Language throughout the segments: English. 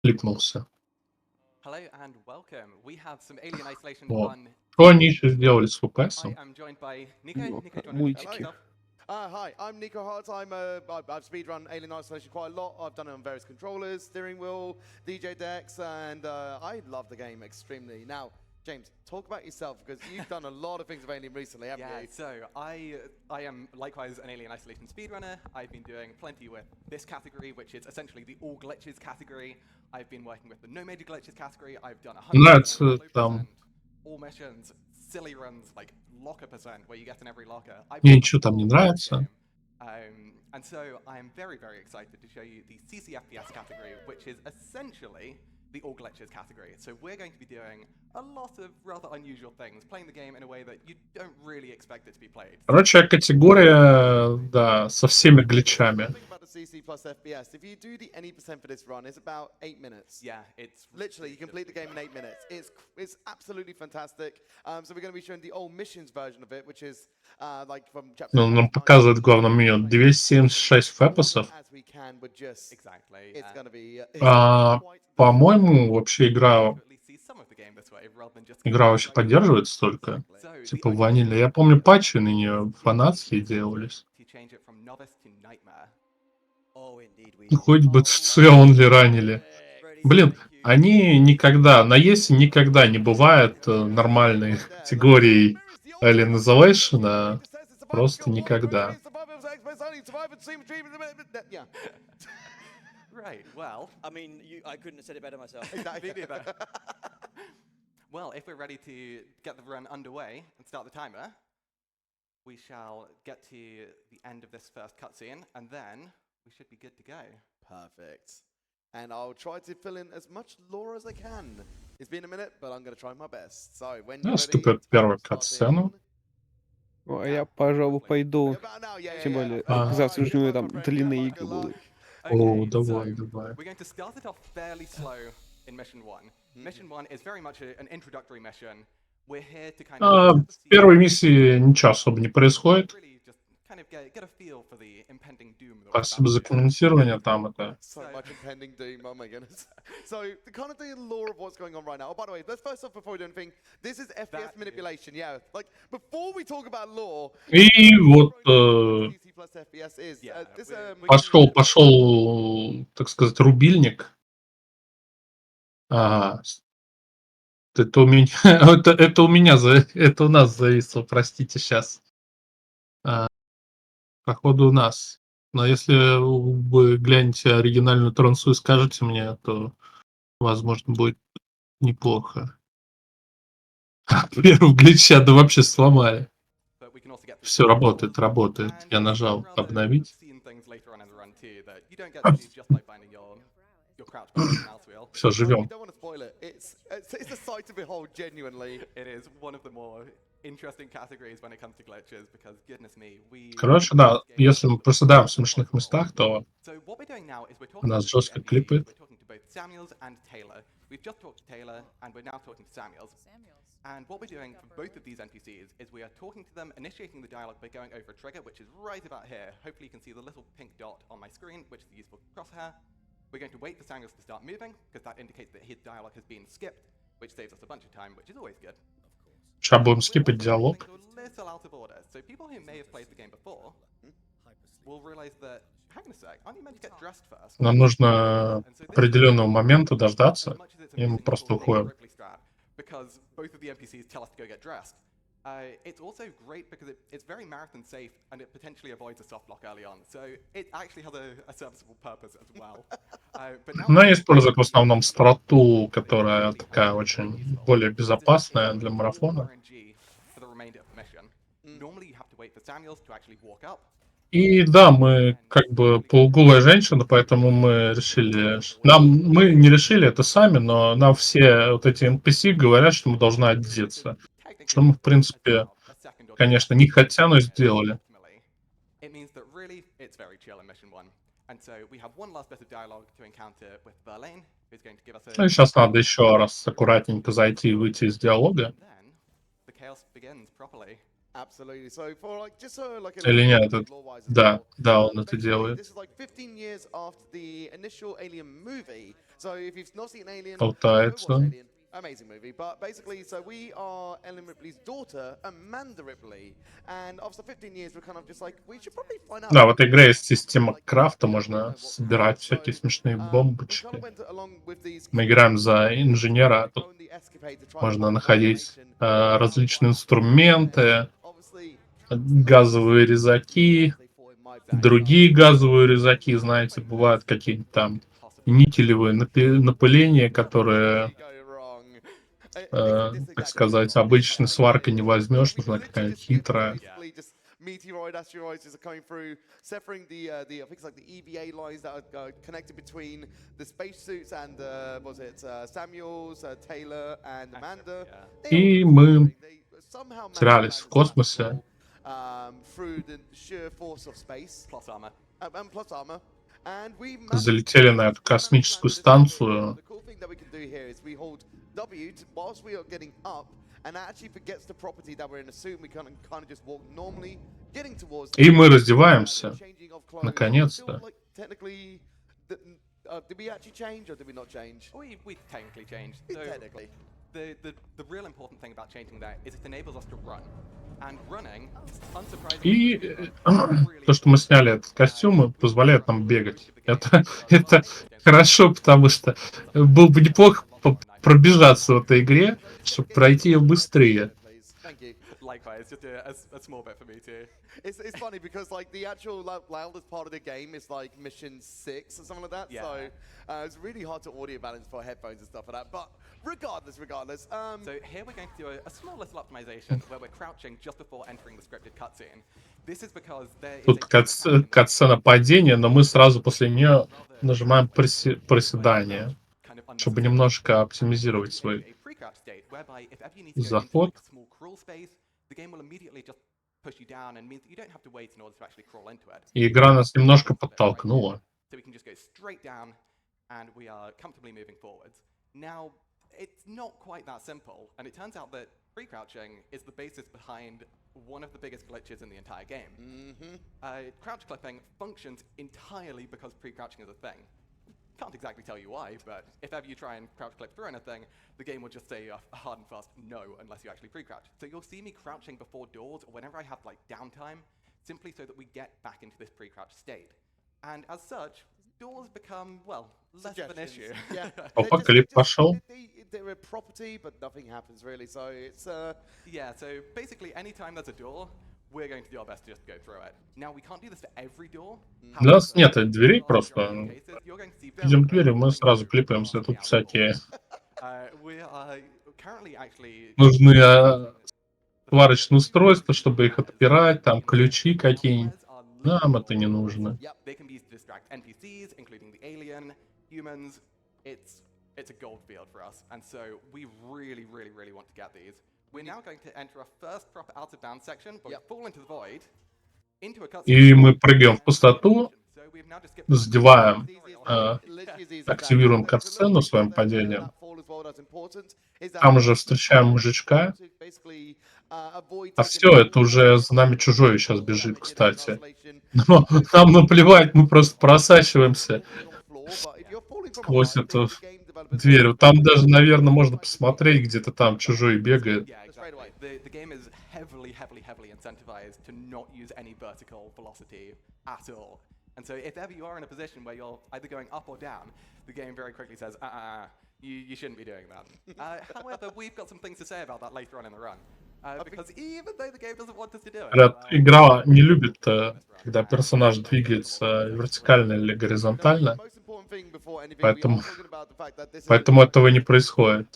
Кликнулся. Hello and welcome. We have some Alien Isolation Вот. fun. Что они еще сделали с FPS? I am joined by Nico. Ну, Nico, do you want to introduce мультики. yourself? Hi, I'm Nico Hart. I've speedrun Alien Isolation quite a lot. I've done it on various controllers, steering wheel, DJ decks, and I love the game extremely. Now, James, talk about yourself because you've done a lot of things with Alien recently, haven't Yeah, you? so I am likewise an Alien Isolation speedrunner. I've been doing plenty with this category, which is essentially the all glitches category. I've been working with the no major glitches category. I've done 100% Нравится там. all missions, silly runs like locker percent, where you get in every locker. I've Мне done ничего там не нравится. And so I am very, very excited to show you the CC+FPS category, which is essentially the all glitches category. So we're going to be doing a lot of rather unusual things, playing the game in a way that you don't really expect it to be played. Короче, категория, да, со всеми гличами. The thing about the CC plus FPS, if you do the any percent for this run, it's about 8 minutes. Yeah, it's Literally, you complete the game in 8 minutes. It's absolutely fantastic. So we're going to be showing the old missions version of it, which is like from chapter. Ну, нам показывает в главном меню 276 фэпосов. As we can, we're just exactly. it's going to be. По-моему, вообще игра вообще поддерживает столько. Типа ванильная. Я помню, патчи на нее фанатские делались. Хоть бы онли ранили. Блин, они никогда, на ЕСе никогда не бывает нормальной категории Alien Isolation, просто никогда. Right, well, I mean, I couldn't have said it better myself. exactly. Well, if we're ready to get the run underway and start the timer, we shall get to the end of this first cutscene, and then we should be good to go. Perfect. And I'll try to fill in as much lore as I can. It's been a minute, but I'm going to try my best. So, when you're ready, Наступит первая катсцена. А я, пожалуй, пойду. Тем более, завтра же у него там длинные игры будут. О, давай, давай. We're going to start it off fairly slow in mission 1. Mission 1 is very much an introductory mission. We're here to kind of В первой миссии ничего особо не происходит. really just kind of get a feel for the impending doom that we're Спасибо about за to get. комментирование там это. So much impending doom, oh my goodness. So, the kind of the lore of what's going on right now. Oh, by the way, let's first off, before we do anything, this is FPS manipulation, yeah. Like, before we talk about lore, И вот CC plus FPS is. This, пошел, так сказать, рубильник. Ага. Это у меня, это у меня, это у нас зависло, простите, сейчас. Походу у нас. Но если вы глянете оригинальную трансу и скажете мне, то, возможно, будет неплохо. Первый глича, да вообще сломали. But we can also get Все работает. Я нажал обновить. Все, живем. don't want to spoil it. It's a sight to behold, genuinely. It is one of the more interesting categories when it comes to glitches because goodness me, Короче, да, если мы проседаем в смешных местах, то So what we're doing now is we're у talking нас to both жестко NPCs. клипает. We're talking to both Samuels and Taylor. We've just talked to Taylor and we're now talking to Samuels. And what we're doing for both of these NPCs is we are talking to them, initiating the dialogue by going over a trigger, which is right about here. Hopefully you can see the little pink dot on my screen, which is the useful crosshair. We're going to wait for Samuels to start moving, because that indicates that his dialogue has been skipped, which saves us a bunch of time, which is always good. Сейчас будем скипать диалог. Things are a little out of order. So people who may have played the game before will realize that, hang on a sec, aren't you meant to get dressed first? Нам нужно определенного момента дождаться, и мы просто уходим. Because both of the NPCs tell us to go get dressed. It's also great because it's very marathon safe and it potentially avoids a soft lock early on. So it actually has a serviceable purpose as well. But now Но я использую в основном страту, которая такая очень более безопасная для марафона. For the remainder of the mission. Normally you have to wait for Samuels to actually walk up. И да, мы как бы полуголая женщина, поэтому мы решили... Мы не решили это сами, но нам все вот эти NPC говорят, что мы должны одеться. Что мы, в принципе, конечно, не хотя, но сделали. It means that really it's very chill in mission 1. And so we have one last bit of dialogue to encounter with Verlaine, who's going to give us a... Ну и сейчас надо еще раз аккуратненько зайти и выйти из диалога. Then the chaos begins properly. Absolutely. So for like just so like Или нет, это... lore-wise as Да, well, да, он это basically, делает. This is like 15 years after the initial Alien movie. So if you've not seen Alien, go watch Болтается. Alien. Amazing movie. But basically, so we are Ellen Ripley's daughter, Amanda Ripley. And after 15 years, we're kind of just like, we should probably find out. Да, в этой игре есть система крафта, можно собирать всякие смешные бомбочки. Мы играем за инженера, тут можно находить различные инструменты, газовые резаки, другие газовые резаки, знаете, бывают какие-нибудь там никелевые напыления, которые, так сказать, обычной сваркой не возьмешь, нужна какая-нибудь хитрая. Meteoroid asteroids are coming through, severing I think it's like the EVA lines that are connected between the spacesuits and was it Samuels, Taylor and Amanda. И мы терялись в космосе. Through the sheer force of space, plus armor, and plus armor. And we Залетели на эту космическую станцию. The cool thing that we can do here is we hold W whilst we are getting up, and that actually forgets the property that we're in a suit. We kind of just walk normally, getting towards. И мы раздеваемся. Наконец-то. Technically, did we actually change or did we not change? We technically changed. So Technically. The real important thing about changing that is it enables us to run. And running, И то, что мы сняли этот костюм, позволяет нам бегать. Это хорошо, потому что было бы неплохо пробежаться в этой игре, чтобы пройти ее быстрее. Likewise, just a small bit for me too. It's funny because like the actual loudest part of the game is like mission 6 or something like that. Yeah. So it's really hard to audio balance for headphones and stuff like that. But regardless. So here we're going to do a small little optimization where we're crouching just before entering the scripted cutscene. This is because there is Тут катсцена падения, но мы сразу после нее нажимаем приседание, чтобы немножко оптимизировать свой заход. И игра нас немножко подтолкнула. Now, it's not quite that simple, and it turns out that pre-crouching is the basis behind one of the biggest glitches in the entire game. Crouch clipping functions entirely because pre-crouching is a thing. Can't exactly tell you why, but if ever you try and crouch clip through anything, the game will just say a hard and fast no unless you actually pre-crouch. So you'll see me crouching before doors or whenever I have like downtime, simply so that we get back into this pre-crouch state. And as such, doors become, well, less of an issue. Yeah. Опа, клип пошел. They're a property, but nothing happens really. So it's Yeah, so basically anytime there's a door, we're going to do our best to just go through it. Now, we can't do this for every door. У нас нет дверей просто. Видим двери, мы сразу клипаемся. Тут всякие нужны сварочные устройства, чтобы их отпирать, там ключи какие-нибудь. Нам это не нужно. They can be used to distract NPCs, including the alien, humans. It's a gold field for us, and so we really want to get these. We're now going to enter our first proper out of bounds section, but we fall into the void, into a cutscene. И мы прыгаем в пустоту, задеваем, активируем катсцену своим падением. Там уже встречаем мужичка. А все, это уже за нами чужой сейчас бежит, кстати. Но нам наплевать, мы просто просачиваемся сквозь эту дверь. Там даже, наверное, можно посмотреть, где-то там чужой бегает. The game is heavily incentivized to not use any vertical velocity at all. And so if ever you are in a position where you're either going up or down, the game very quickly says, you shouldn't be doing that. However, we've got some things to say about that later on in the run. Because even though the game doesn't want us to do it... Игра не любит, когда персонаж двигается вертикально или горизонтально, поэтому этого не происходит.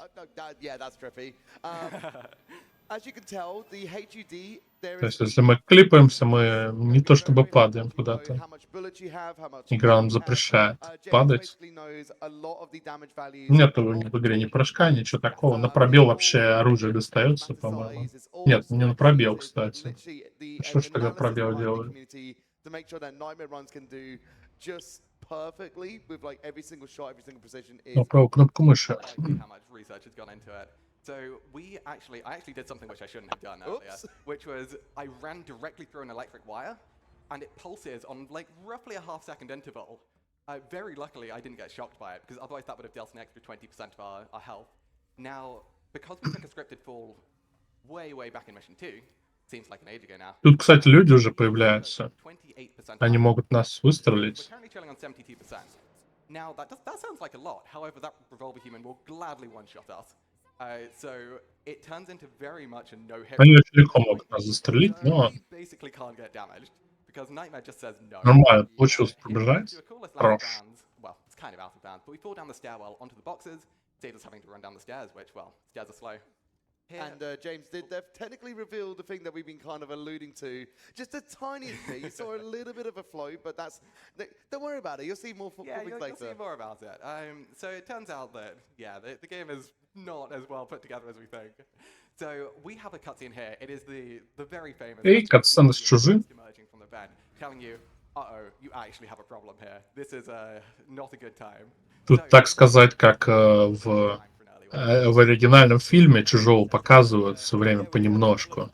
То есть, если мы клипаемся, мы не то чтобы падаем куда-то. Игра нам запрещает падать. Нет в игре ни прыжка, ничего такого. На пробел вообще оружие достается, по-моему. Нет, не на пробел, кстати. Что ж тогда пробел делает? Ну, правую кнопку мыши. So I actually did something which I shouldn't have done earlier, which was I ran directly through an electric wire, and it pulses on like roughly a half-second interval Very luckily, I didn't get shocked by it, because otherwise that would have dealt an extra 20% of our health. Now, because we took a scripted fall way back in Mission 2, seems like an age ago now. Тут, кстати, люди уже появляются. 28% Они могут нас We're выстрелить. currently chilling on 72%. Now, that sounds like a lot. However, that revolver human will gladly one-shot us. So it turns into very much a no-hit. Они очень легко могут нас застрелить, но We basically can't get damaged, because Nightmare just says no. нормально. Получилось пробежать. To a coolest Хорош. last bounds, well, it's kind of out of bounds, but we fall down the stairwell onto the boxes, saves us having to run down the stairs, which, well, stairs are slow. Here, And James, they've technically revealed the thing that we've been kind of alluding to. Just a tiny bit. You saw a little bit of a float, but don't worry about it. You'll see more yeah, things you'll later. see more about it. So it turns out that, yeah, the game is not as well put together as we think. So we have a cutscene here. It is the very famous Эй, катсцена с чужим. emerging from the vent, telling you, uh-oh, you actually have a problem here. This is not a good time. Тут, так сказать, как в оригинальном фильме Чужого показывают все время понемножку.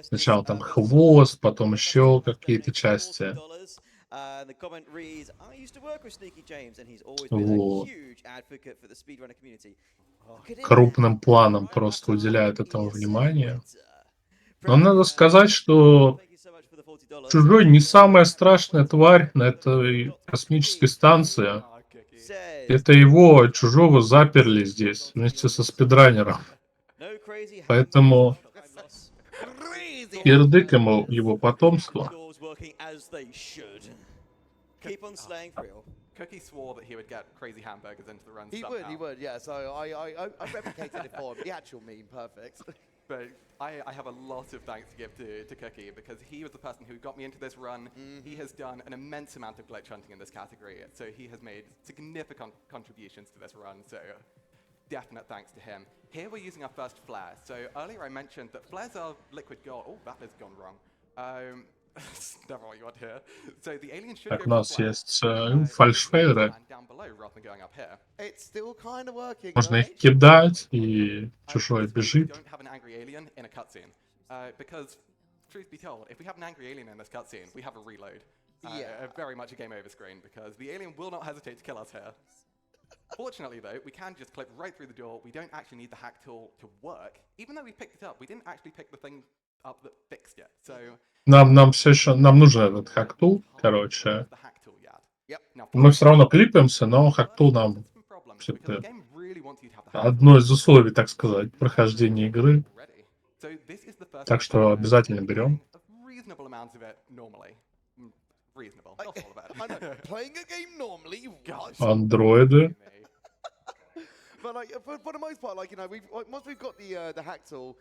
Сначала там хвост, потом еще какие-то части. The comment reads, I used to work with Sneaky James, and he's always been Вот. a huge advocate for the speedrunner community. Крупным планом просто уделяют этому внимание. Но надо сказать, что Чужой не самая страшная тварь на этой космической станции. Это его, Чужого, заперли здесь вместе со спидранером. Поэтому кирдык ему его потомство. Cookie swore that he would get crazy hamburgers into the run He somehow. would, yeah. So I replicated it for him. The actual meme, perfect. But I have a lot of thanks to give to Cookie, because he was the person who got me into this run. He has done an immense amount of glitch hunting in this category, so he has made significant contributions to this run, so definite thanks to him. Here we're using our first flare. So earlier I mentioned that flares are liquid gold. Oh, that has gone wrong. That's never what you want here. So the alien should Так, go у for нас flare. есть фальшфейеры. And down below rather than going up here. It's still kind of working. Можно though. их кидать, и Чужой This way we бежит. don't have an angry alien in a cutscene. Because, truth be told, if we have an angry alien in this cutscene, we have a reload. Yeah. Very much a game over screen, because the alien will not hesitate to kill us here. Fortunately, though, we can just clip right through the door. We don't actually need the hack tool to work. Even though we picked it up, we didn't actually pick the thing up that fixed it. So Нам все еще нам нужен этот хактул, короче. the hack tool yet. Yep. Now, Мы все равно клипаемся, но хактул нам some problems, всё because the это game really wants you to have the hack одно из условий, так сказать, прохождения игры. already. So this is the first Так что обязательно берем. reasonable amounts of it normally. Reasonable, not all of it. I know. Playing a game normally, Gosh. Андроиды. But like for the most part, like once we've got the hack tool,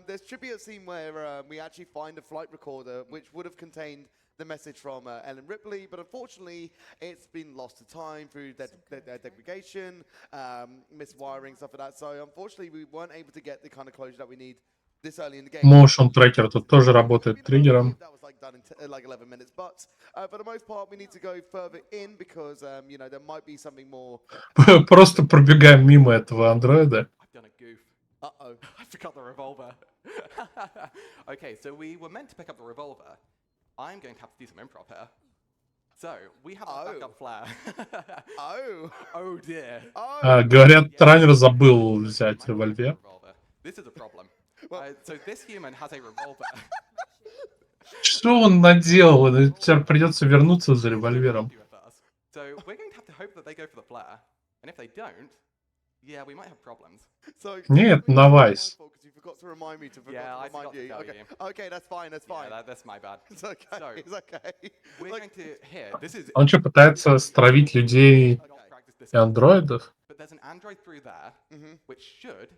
there should be a scene where we actually find a flight recorder which would have contained the message from Ellen Ripley, but unfortunately it's been lost to time through degradation, miswiring, stuff like that. So unfortunately we weren't able to get the kind of closure that we need this early in the game. Motion трекер тут тоже работает триггером. That was like done in like 11 minutes, but for the most part we need to go further in because there might be something more. Просто пробегаем мимо этого андроида. I've done a goof. Uh-oh. I forgot the revolver. Okay, so we were meant to pick up the revolver. I'm going to have to do some improv here. So, we have a backup flare. Oh. Oh dear. Говорят, раннер забыл взять револьвер. Revolver. This is a problem. Well- So this human has a revolver. Что он наделал? Теперь придется вернуться за револьвером. So we're going to have to hope that they go for the flare. And if they don't, yeah, we might have problems. So Нет, Novice. because you forgot to remind me to Yeah, I remind forgot to you. tell Okay. you. Okay, that's fine. That's fine. Yeah, that's my bad. It's okay. So, It's okay. We're Like- going to here. This is Он что, пытается стравить людей not practice this, и андроидов? but there's an android through there, which should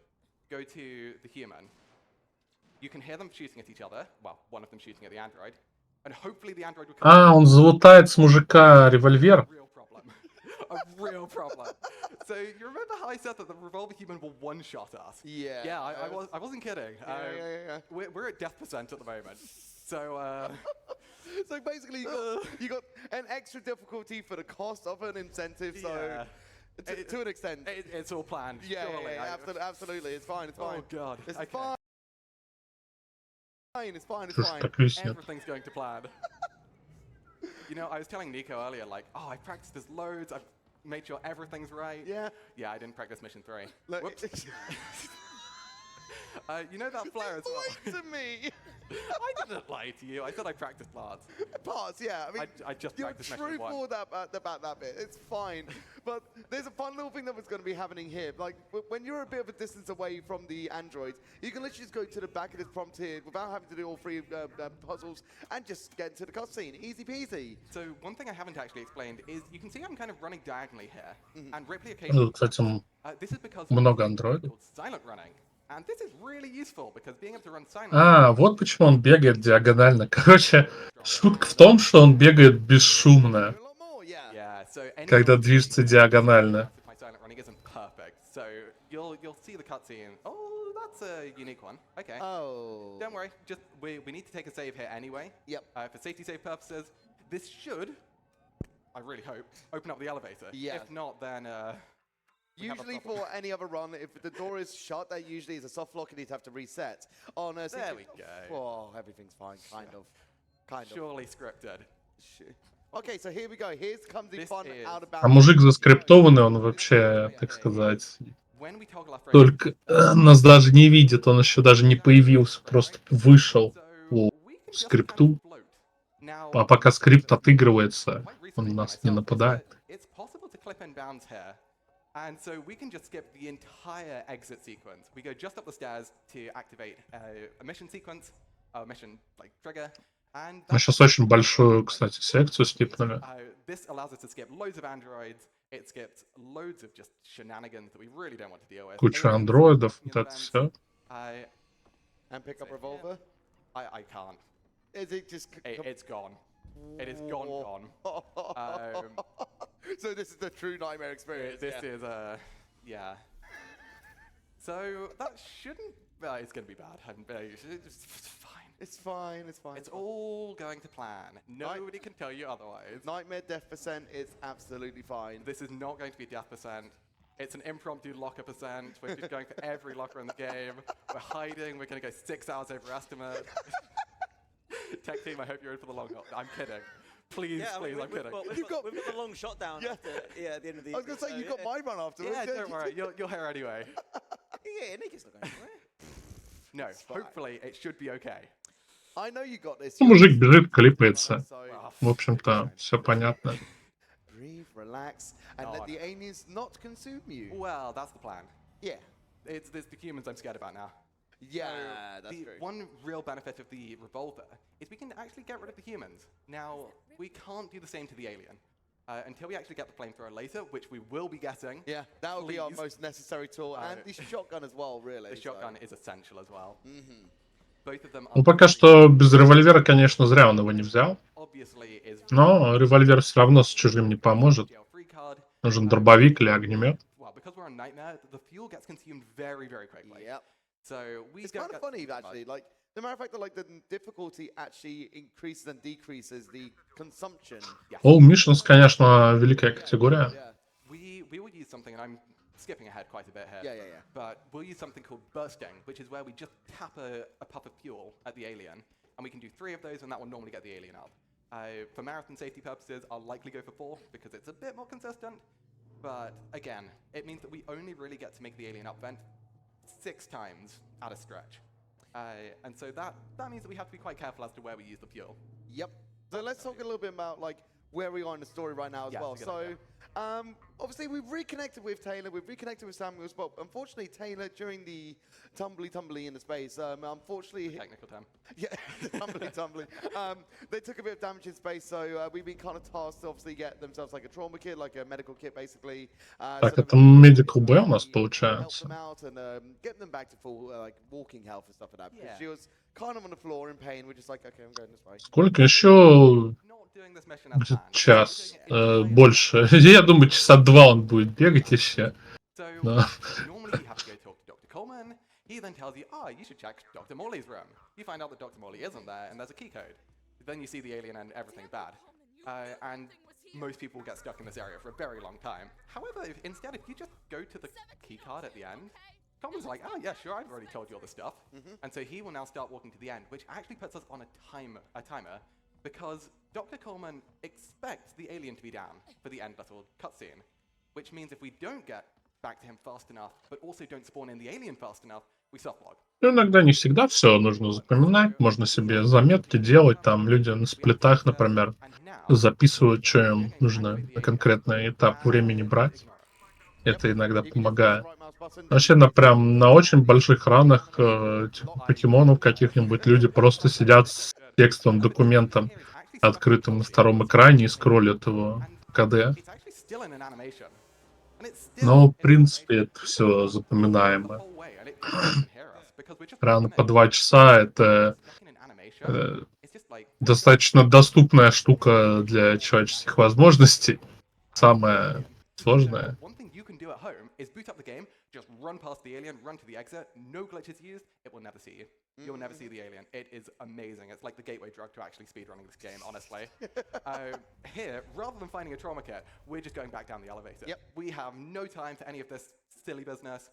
go to the human. You can hear them shooting at each other. Well, one of them shooting at the android, and hopefully the android will come. А, он залутает с мужика револьвер. Real problem. A real problem. So you remember how I said that the revolver human will one-shot us? Yeah. Yeah, I wasn't kidding. Yeah. We're at death percent at the moment. So So basically, you got an extra difficulty for the cost of an incentive. So yeah, to an extent. it's all planned. Yeah, surely. absolutely. It's fine. It's Oh fine. god. It's Okay. fine. It's fine. It's Что ж fine. так виснет? Everything's going to plan. You know, I was telling Nico earlier, like, oh, I practiced this loads. I've made sure everything's right. Yeah. Yeah, I didn't practice mission 3. Look, Whoops. You know that flare as well? Lied to me. I didn't lie to you. I said I practiced parts. Parts, yeah. I mean, I just you're practiced mission truthful 1. about that bit. It's fine. But there's a fun little thing that was going to be happening here. Like, when you're a bit of a distance away from the androids, you can literally just go to the back of this prompt here without having to do all 3 puzzles and just get into the cutscene. Easy peasy. So one thing I haven't actually explained is you can see I'm kind of running diagonally here. And Ripley occasionally... Кстати, this is because много андроидов. called silent running. And this is really useful because being able to run silent... Вот почему он бегает диагонально. Короче, шутка в том, что он бегает бесшумно, Yeah, so когда движется диагонально. my silent running isn't perfect. So you'll see the cutscene. Oh, that's a unique one. Okay. Oh. Don't worry. Just we need to take a save here anyway. Yep. For safety save purposes, this should, I really hope, open up the elevator. Yeah. If not, then Usually for any other run, if the door is shut, that usually is a soft lock and you'd have to reset. On a There we go. Oh, everything's fine, kind of. Surely scripted. Okay, so here we go. Here comes the This fun is- out А about. мужик заскриптованный, он вообще, так сказать, When we toggle our frame, только нас даже не видит, он еще даже не появился, просто вышел so по we can just скрипту. kind of float. Now, А пока скрипт отыгрывается, quite он recently нас for не myself, нападает. it's possible to clip in bounds here. And so we can just skip the entire exit sequence. We go just up the stairs to activate a mission sequence, a mission like trigger. And Мы сейчас очень большую, кстати, секцию скипнули. this allows us to skip loads of androids. It skips loads of just shenanigans that we really don't want to deal with. Куча Aliens, андроидов, in вот это events. все. And pick up revolver. I can't. Is it just. It's gone. It is gone. So this is the true nightmare experience. This is yeah. So that shouldn't. It's going to be bad. It's fine. It's fine. It's fine. It's all going to plan. Nobody can tell you otherwise. Nightmare death percent is absolutely fine. This is not going to be death percent. It's an impromptu locker percent. We're just going for every locker in the game. We're hiding. We're going to go 6 hours over estimate. Tech team, I hope you're in for the long haul. I'm kidding. Please, please, I'm kidding. We've got the long shot down at the end of the... I was going to say, you've got my run afterwards. Yeah, don't worry. You'll hear anyway. Yeah, Nick's not going anywhere. No, hopefully it should be okay. I know you got this. Ну, мужик бежит, клипается. В общем-то, все понятно. Breathe, relax, and let the aliens not consume you. Well, that's the plan. Yeah. It's the humans I'm scared about now. Yeah, that's The true. one real benefit of the revolver is we can actually get rid of the humans. Now, we can't do the same to the alien. Until we actually get the flamethrower later, which we will be getting. Yeah, that will be our Please. most necessary tool, and the shotgun as well, really. The shotgun is essential as well. Both of them Ну, пока что без револьвера, конечно, зря он его не взял. obviously is Но револьвер все равно с чужим не поможет. jail-free card. Нужен дробовик или огнемет. Well, because we're on Nightmare, the fuel gets consumed very, very quickly. Yep. So we It's don't kind of get funny, too much. actually. Like, the matter of fact that like the difficulty actually increases and decreases the consumption. All Missions, конечно, великая категория. Yeah. We will use something, and I'm skipping ahead quite a bit here. Yeah. But we'll use something called bursting, which is where we just tap a puff of fuel at the alien, and we can do 3 of those, and that will normally get the alien up. For marathon safety purposes, I'll likely go for 4 because it's a bit more consistent. But again, it means that we only really get to make the alien up vent 6 times at a stretch. And so that means that we have to be quite careful as to where we use the fuel. Yep. So let's talk a little bit about like where we are in the story right now as Yeah, well. that's a good So obviously we've reconnected with Taylor, we've reconnected with Samuels, but unfortunately Taylor during the tumbly in the space, unfortunately Technical term. yeah, tumbly. They took a bit of damage in space, so we've been kind of tasked to obviously get themselves like a trauma kit, like a medical kit basically. Так, so это Medical Bay у нас help получается. them out and get them back to full like walking health and stuff like that. Because Yeah. she was kind of on the floor in pain. We're just like, okay, I'm going this way. Сколько еще? Not doing this mission as Где-то planned. час. Doing it Больше. Я думаю, часа 2 он будет бегать еще. So No. normally you have to go talk to Dr. Coleman. He then tells you, you should check Dr. Morley's room. You find out that Dr. Morley isn't there, and there's a key code. Then you see the alien and everything's bad. And most people get stuck in this area for a very long time. However, instead, if you just go to the key card at the end, Coleman's like, yeah, sure, I've already told you all this stuff. And so he will now start walking to the end, which actually puts us on a timer, because Dr. Coleman expects the alien to be down for the end little cutscene, which means if we don't get back to him fast enough, but also don't spawn in the alien fast enough, we soft-log. Ну, иногда не всегда все нужно запоминать, можно себе заметки делать, там люди на сплитах, например, записывают, что им нужно на конкретный этап времени брать. Это иногда помогает. Вообще, на очень больших ранах, типа покемонов каких-нибудь, люди просто сидят с текстовым документом открытым на втором экране и скроллят его в КД. Но, в принципе, это все запоминаемо. Рано по 2 часа — это достаточно доступная штука для человеческих возможностей. Самое сложное. One thing you can do at home is boot up the game, just run past the alien, run to the exit, no glitches used, it will never see you. You'll never see the alien. It is amazing. It's like the gateway drug to actually speedrunning this game, honestly. Here, rather than finding a trauma kit, we're just going back down the elevator. Yep. We have no time for any of this silly business.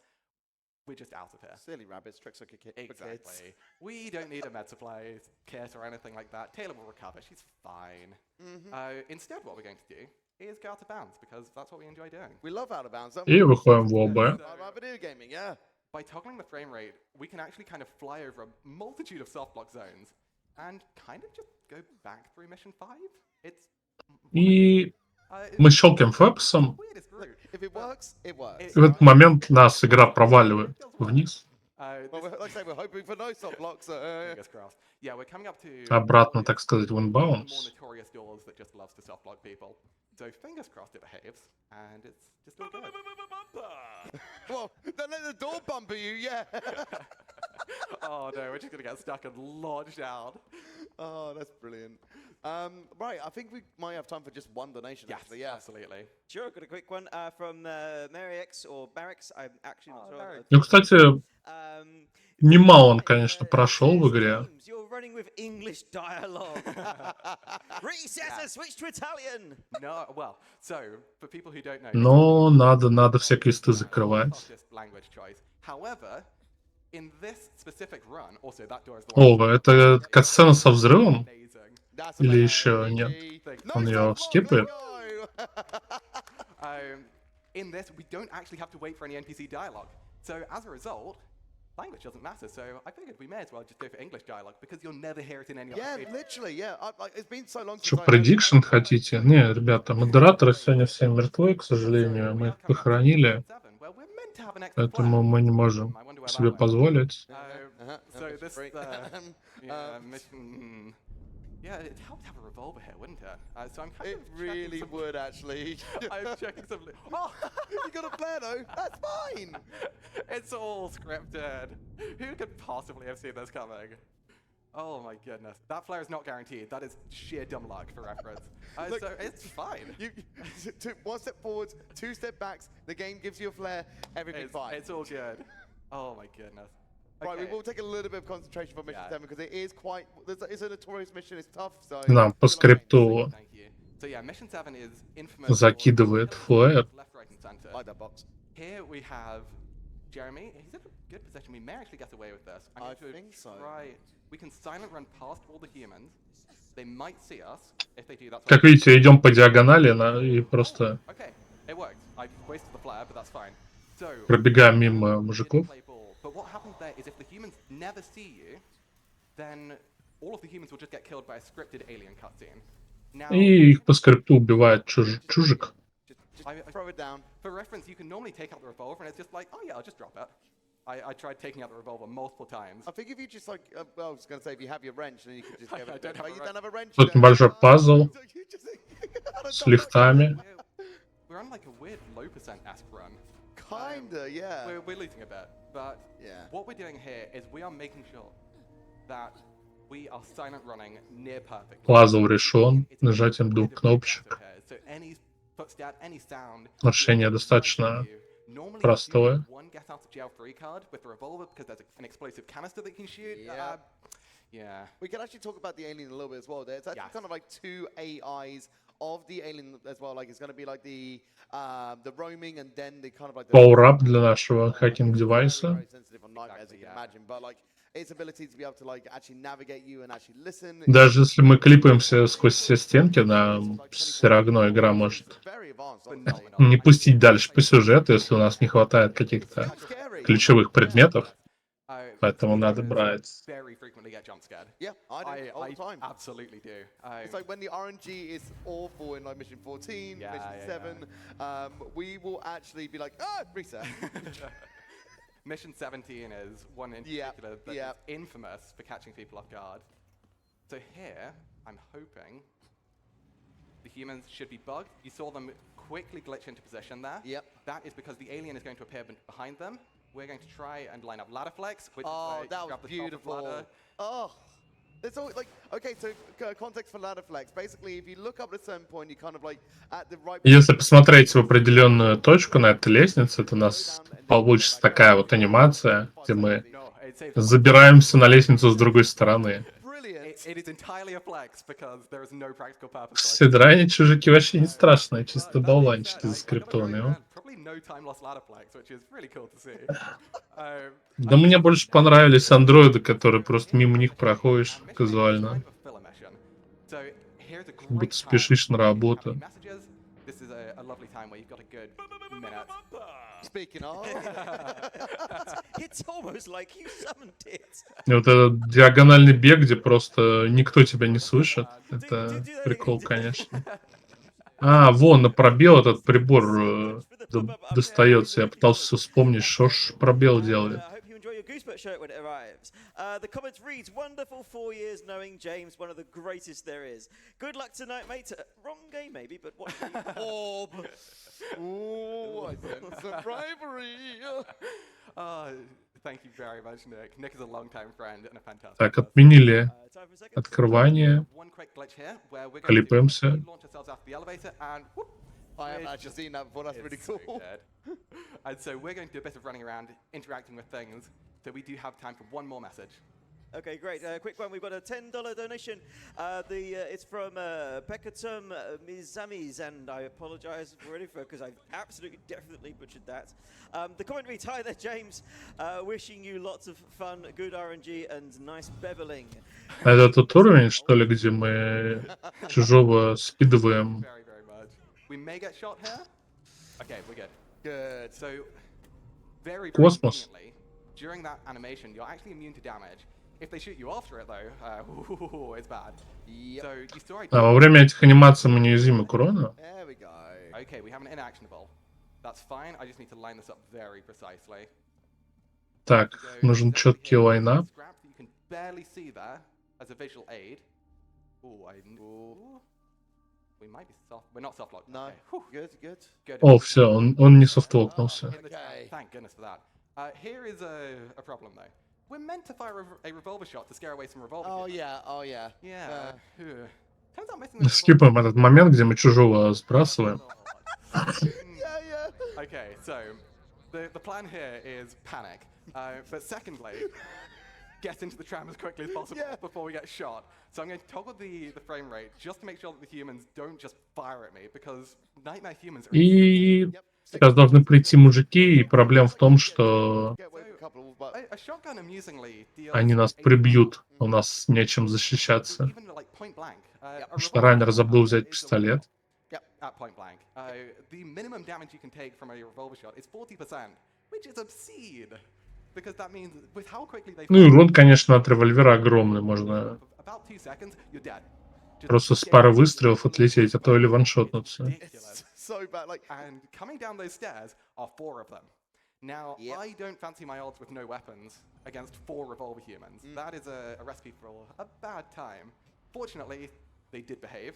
We're just out of here. Silly rabbits, tricks like a kid. Exactly. We don't need a med supply kit or anything like that. Taylor will recover. She's fine. Instead, what we're going to do is go out of bounds, because that's what we enjoy doing. We love out of bounds, don't И we? выходим в ОБ. I love video gaming, yeah. By toggling the frame rate, we can actually kind of fly over a multitude of soft block zones and kind of just go back through mission 5. It's И мы щелкаем фэпсом, weird as Groot. If it works, it works. и в этот момент нас игра проваливает вниз. Well, like I say, we're hoping for no soft blocks. Fingers crossed. Yeah, we're coming up to Обратно, так сказать, в one of the more inbounds. notorious doors that just loves to soft block people. So fingers crossed it behaves, and it's just all good. Well, don't let the door bumper you, yeah. Oh no, we're just gonna get stuck and launched out. Oh, that's brilliant. Right, I think we might have time for just one donation, Yes, actually, yeah. absolutely. Sure, got a quick one from Marix or Barracks. I'm actually not sure. Ну, кстати, немало он, конечно, прошел в игре. You're running with English dialogue. Reset, switch to Italian. No, well, so for people who don't know, Но надо все квесты закрывать. fastest language choice. However, in this specific run, also that door is the one. О, это катсцена со взрывом? Amazing. That's Или amazing. еще нет? No Он soft ее block, скипает? let's go. In this, we don't actually have to wait for any NPC dialogue. So as a result, language doesn't matter. So I figured we may as well just go for English dialogue, because you'll never hear it in any other Yeah, stage. literally, yeah. It's been so long since Что, I heard предикшн it. хотите? Не, ребята, модераторы сегодня все мертвы, к сожалению. Мы их похоронили, Well, we're meant to have an extra поэтому plan. мы не можем I wonder where себе that went. позволить. So this, Break. yeah, mission. Yeah, it'd help to have a revolver here, wouldn't it? So I'm kind It of really checking some, would, actually. I'm checking some. Oh, You got a plan, though? That's fine. it's all scripted. Who could possibly have seen this coming? Oh my goodness, that flare is not guaranteed. That is sheer dumb luck, for reference. Look, So it's fine. You one step forwards, two step backs. The game gives you a flare. Everything's fine. It's all good. Oh my goodness. Right, we Okay. will take a little bit of concentration for mission Yeah. 7 because it is quite. It's a notorious mission. It's tough. So. Нам по скрипту Thank you. So yeah, mission 7 is infamous. закидывает for флэр. left, right, and center. Like that box. Here we have Jeremy. He's in a good position. We may actually get away with this. I'm I going to think so. try. We can silent run past all the humans. They might see us. If they do, that's Как видите, идем по диагонали и просто Okay, it worked. I wasted the flare, but that's fine. So пробегаем мимо мужиков. play ball. But what happens there is if the humans never see you, then all of the humans will just get killed by a scripted alien cutscene. Now, И их по скрипту убивает чужик. Just throw it down. for reference, you can normally take out the revolver, and it's just like, oh yeah, I'll just drop it. I tried taking out the revolver multiple times. I think if you just like, well, I was going to say if you have your wrench, then you could just give it. I don't have But a you wrench. don't have a wrench. Тут you don't небольшой have- пазл So you just- с лифтами. We're on like a weird low percent-esque run. Kinda, yeah. We're losing a bit, but Yeah. what we're doing here is we are making sure that we are silent running near perfect. Пазл решен нажатием двух кнопочек. So any footstep, any sound. Решение достаточно Normally, простое. one get out of jail free card with the revolver because there's an explosive canister that you can shoot. Yeah. Yeah. We can actually talk about the alien a little bit as well. There's actually Yes. kind of like two AIs of the alien as well. Like it's going to be like the roaming and then the kind of like the Power-up для нашего хакинг-девайса. very sensitive on nightmares, you can Exactly, yeah. imagine. But like its ability to be able to like actually navigate you and actually listen. Даже если мы клипаемся сквозь все стенки, нам все равно игра может Very advanced, honestly. не пустить дальше по сюжету, если у нас не хватает каких-то ключевых предметов. Поэтому надо брать. Very frequently get jump scared. Yeah, I do all the time. Absolutely do. It's like when the RNG is awful in like mission 14, Yeah, mission yeah, 7, we will actually be like, reset. Mission 17 is one in particular that is infamous for catching people off guard. So here, I'm hoping the humans should be bugged. You saw them quickly glitch into position there. Yep. That is because the alien is going to appear behind them. We're going to try and line up ladder flex, which Oh, is that grab was the top of beautiful. ladder. Oh, it's all like, okay, so context for ladder flex. Basically, if you look up at a certain point, you kind of like at the right. Если посмотреть в определенную точку на этой лестнице, то у нас получится такая вот анимация, где мы No, it saves забираемся на лестницу с другой стороны. Brilliant. It is entirely a flex because there is no practical purpose. Все драни чужаки вообще не страшные, чисто болванчики заскриптованные. Probably no time lost ladder flex, which is really cool to see. Да мне больше понравились андроиды, которые просто мимо них проходишь казуально. So here's a Будто great спешишь на работу. messages. This is a lovely time where you've got a good minute. Speaking of, It's almost like you summoned it. И вот этот диагональный бег, где просто никто тебя не слышит, это прикол, конечно. А, вон, на пробел этот прибор достается. Я пытался вспомнить, что ж пробел делает. I hope you enjoy your Goosebumps shirt when it arrives. The comment reads, wonderful 4 years knowing James, one of the greatest there is. Good luck tonight, mate. Wrong game, maybe, but what? Orb. ooh, I sense some bravery. Thank you very much, Nick. Nick is a long-time friend and a fantastic Так, person. отменили Time for a second. открывание. One quick glitch here where we're going to Клипаемся. launch ourselves after the elevator and whoop, I haven't we're actually just- seen that before. That's really it's so cool. good. And so we're going to do a bit of running around, interacting with things. So we do have time for one more message. Okay, great. Quick one. We've got a $10 donation. It's from Pekatum Mizamis, and I apologise already because I've absolutely, definitely butchered that. The comment reads, "Hi there, James. Wishing you lots of fun, good RNG, and nice beveling." А это тот уровень, что ли, где мы чужого скидываем? Very, very much. We may get shot here. Okay, we're good. Good. So very, very Cosmos. conveniently, during that animation, you're actually immune to damage. If they shoot you after it, though, it's bad. Yep. So you saw I А во время этих анимаций мы неуязвимы к урону? There we go. Okay, we have an inactionable. That's fine. I just need to line this up very precisely. Так, So нужен exactly четкий here, лайнап. scrap that you can barely see there as a visual aid. Ooh, we might be soft. We're not soft locked. No. Okay. Whew, Good, good. good. О, все, он не софтлокнулся. Hit the Okay. Thank goodness for that. Here is a problem though. We're meant to fire a revolver shot to scare away some revolver. Oh humans. yeah, oh yeah. Yeah. Turns out missing the Скипаем этот момент, где мы чужого сбрасываем. Yeah, yeah. Okay, so the plan here is panic, but secondly, get into the tram as quickly as possible Yeah. before we get shot. So I'm going to toggle the frame rate just to make sure that the humans don't just fire at me because nightmare humans are. И сейчас должны прийти мужики, и проблема в том, что Get away with a couple, but A shotgun amusingly deals они нас 8 прибьют, у нас нечем защищаться. even like point blank. A Потому что revolver раннер shot забыл взять is a пистолет. Yep, at point blank. The minimum damage you can take from a revolver shot is 40%, which is obscene. Because that means with how quickly they Ну и урон, конечно, от револьвера огромный. Можно about 2 seconds, you're dead. Just просто с get пары out. выстрелов отлететь, а то или ваншотнуться. Ridiculous. it's so bad. Like, And coming down those stairs are 4 of them. Now, Yep. I don't fancy my odds with no weapons against 4 revolver humans. That is a recipe for a bad time. Fortunately, they did behave.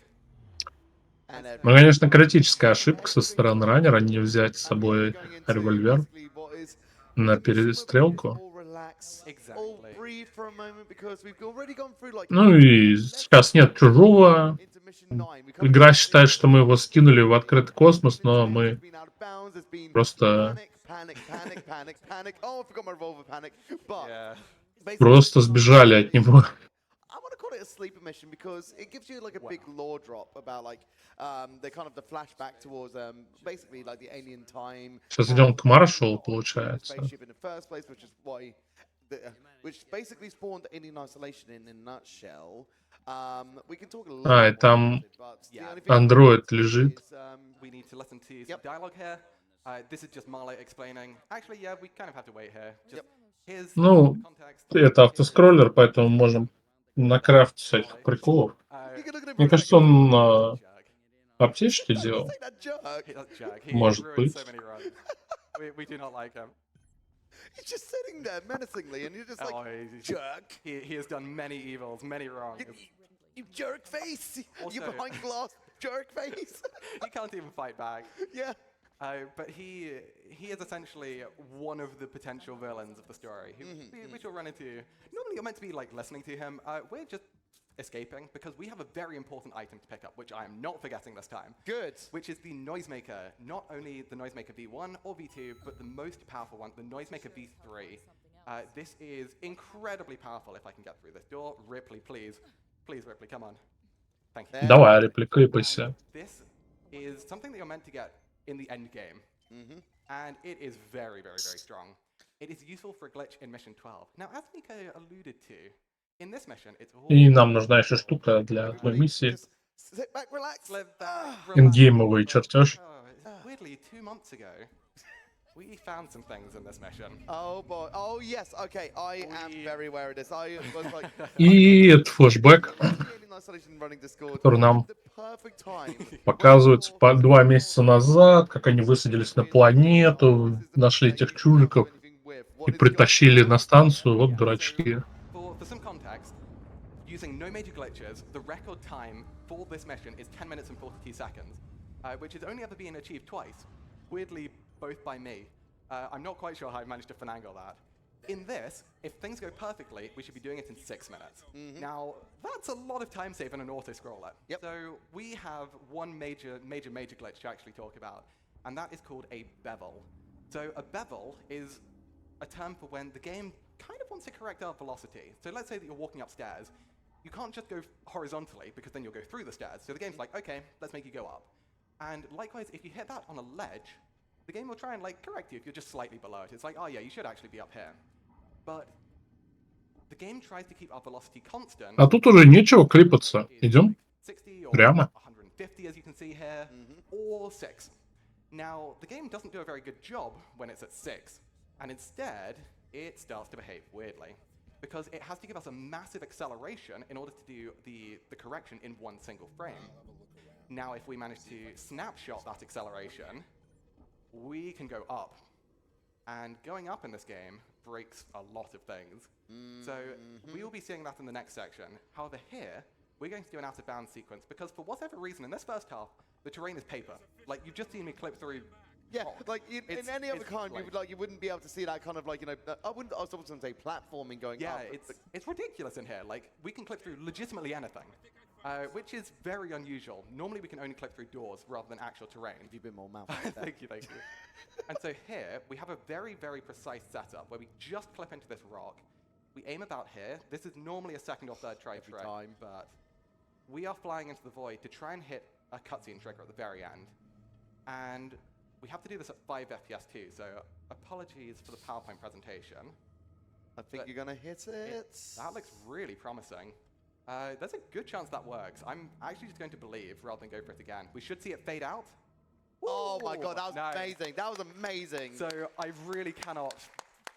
and Ну, конечно, критическая ошибка со стороны раннера не взять с собой револьвер basically what is на the mission where we can just перестрелку. all relax, all Exactly. breathe for a moment because we've already gone through like Ну и сейчас нет чужого. into mission 9. We come Игра into считает, что мы его скинули в открытый космос, но мы been out of bounds, there's been просто panic. Oh, I forgot my revolver panic. But Yeah. basically, просто сбежали от него. I want to call it a sleeper mission because it gives you like a big lore drop about like the kind of the flashback towards basically like the alien time. Сейчас идем к маршалу, получается. Spaceship in the first place, which is why which basically spawned Alien Isolation in a nutshell. We can talk a little А, и bit more там about it, but the only thing I Android can лежит. is, We need to listen to some Yep. dialogue here. This is just Marlowe explaining. Actually, yeah, we kind of have to wait here. Just here's Ну, the context. это автоскроллер, поэтому можем накрафтить всяких приколов. you can look at him for Мне a кажется, second. он Jerk. аптечки Don't делал. say that jerk. He does jerk. He Может ruins быть. so many runs. We do not like him. He's just sitting there menacingly, and you're just like, Oh, he's- jerk. He has done many evils, many wrongs. You jerk face. You Also- behind glass jerk face. He can't even fight back. Yeah. But he is essentially one of the potential villains of the story. Which we'll run into. Normally, you're meant to be like listening to him. We're just escaping because we have a very important item to pick up, which I am not forgetting this time. Good. Which is the Noisemaker. Not only the Noisemaker V1 or V2, but the most powerful one, the Noisemaker V3. This is incredibly powerful. If I can get through this door, Ripley, please, please, Ripley, come on. Thank you. Давай, репликайся. And this is something that you're meant to get in the end game. And it is very, very, very strong. It is useful for a glitch in mission 12. Now, as Nico alluded to, in this mission, it's all... И нам нужна еще штука для одной миссии. Just sit back, relax. Slip back, relax. Ингеймовый чертеж. Weirdly, 2 months ago, we found some things in this mission. Oh boy. Oh yes. Okay. I am very aware of this. I was like, И это флешбэк, Alien Isolation running Discord. который нам The perfect time. показывается 2 месяца назад, как они высадились на планету, нашли этих чужиков и притащили на станцию. Вот дурачки. For some context, using no major glitches, the record time for this mission is 10 minutes and 42 seconds, which has only ever been achieved twice. Weirdly, both by me. I'm not quite sure how I managed to finagle that. In this, if things go perfectly, we should be doing it in 6 minutes. Now, that's a lot of time save in an auto-scroller. Yep. So we have one major glitch to actually talk about, and that is called a bevel. So a bevel is a term for when the game kind of wants to correct our velocity. So let's say that you're walking upstairs. You can't just go horizontally, because then you'll go through the stairs. So the game's like, okay, let's make you go up. And likewise, if you hit that on a ledge, the game will try and like correct you if you're just slightly below it. It's like, oh yeah, you should actually be up here. But the game tries to keep our velocity constant. А тут уже нечего клипаться. Идем. 60 or Прямо. 150, as you can see here, or 6. Now, the game doesn't do a very good job when it's at 6, and instead, it starts to behave weirdly, because it has to give us a massive acceleration in order to do the correction in one single frame. Now, if we manage to snapshot that acceleration, we can go up. And going up in this game breaks a lot of things. So we will be seeing that in the next section. However, here, we're going to do an out-of-bounds sequence, because for whatever reason, in this first half, the terrain is paper. Like, you've just seen me clip through. Yeah, like in It's- any other it's kind, like- you wouldn't be able to see that kind of like, you know, I was going to say platforming going Yeah, up. it's ridiculous in here. Like, we can clip through legitimately anything, which is very unusual. Normally, we can only clip through doors rather than actual terrain. You've been more mouth. Thank you, thank you. And so here, we have a very, very precise setup where we just clip into this rock. We aim about here. This is normally a second or third try Every trick, time. but we are flying into the void to try and hit a cutscene trigger at the very end. And we have to do this at 5 FPS too, so apologies for the PowerPoint presentation. I think But you're gonna hit it. That looks really promising. There's a good chance that works. I'm actually just going to believe rather than go for it again. We should see it fade out. Oh my god, that was Nice. amazing. That was amazing. So I really cannot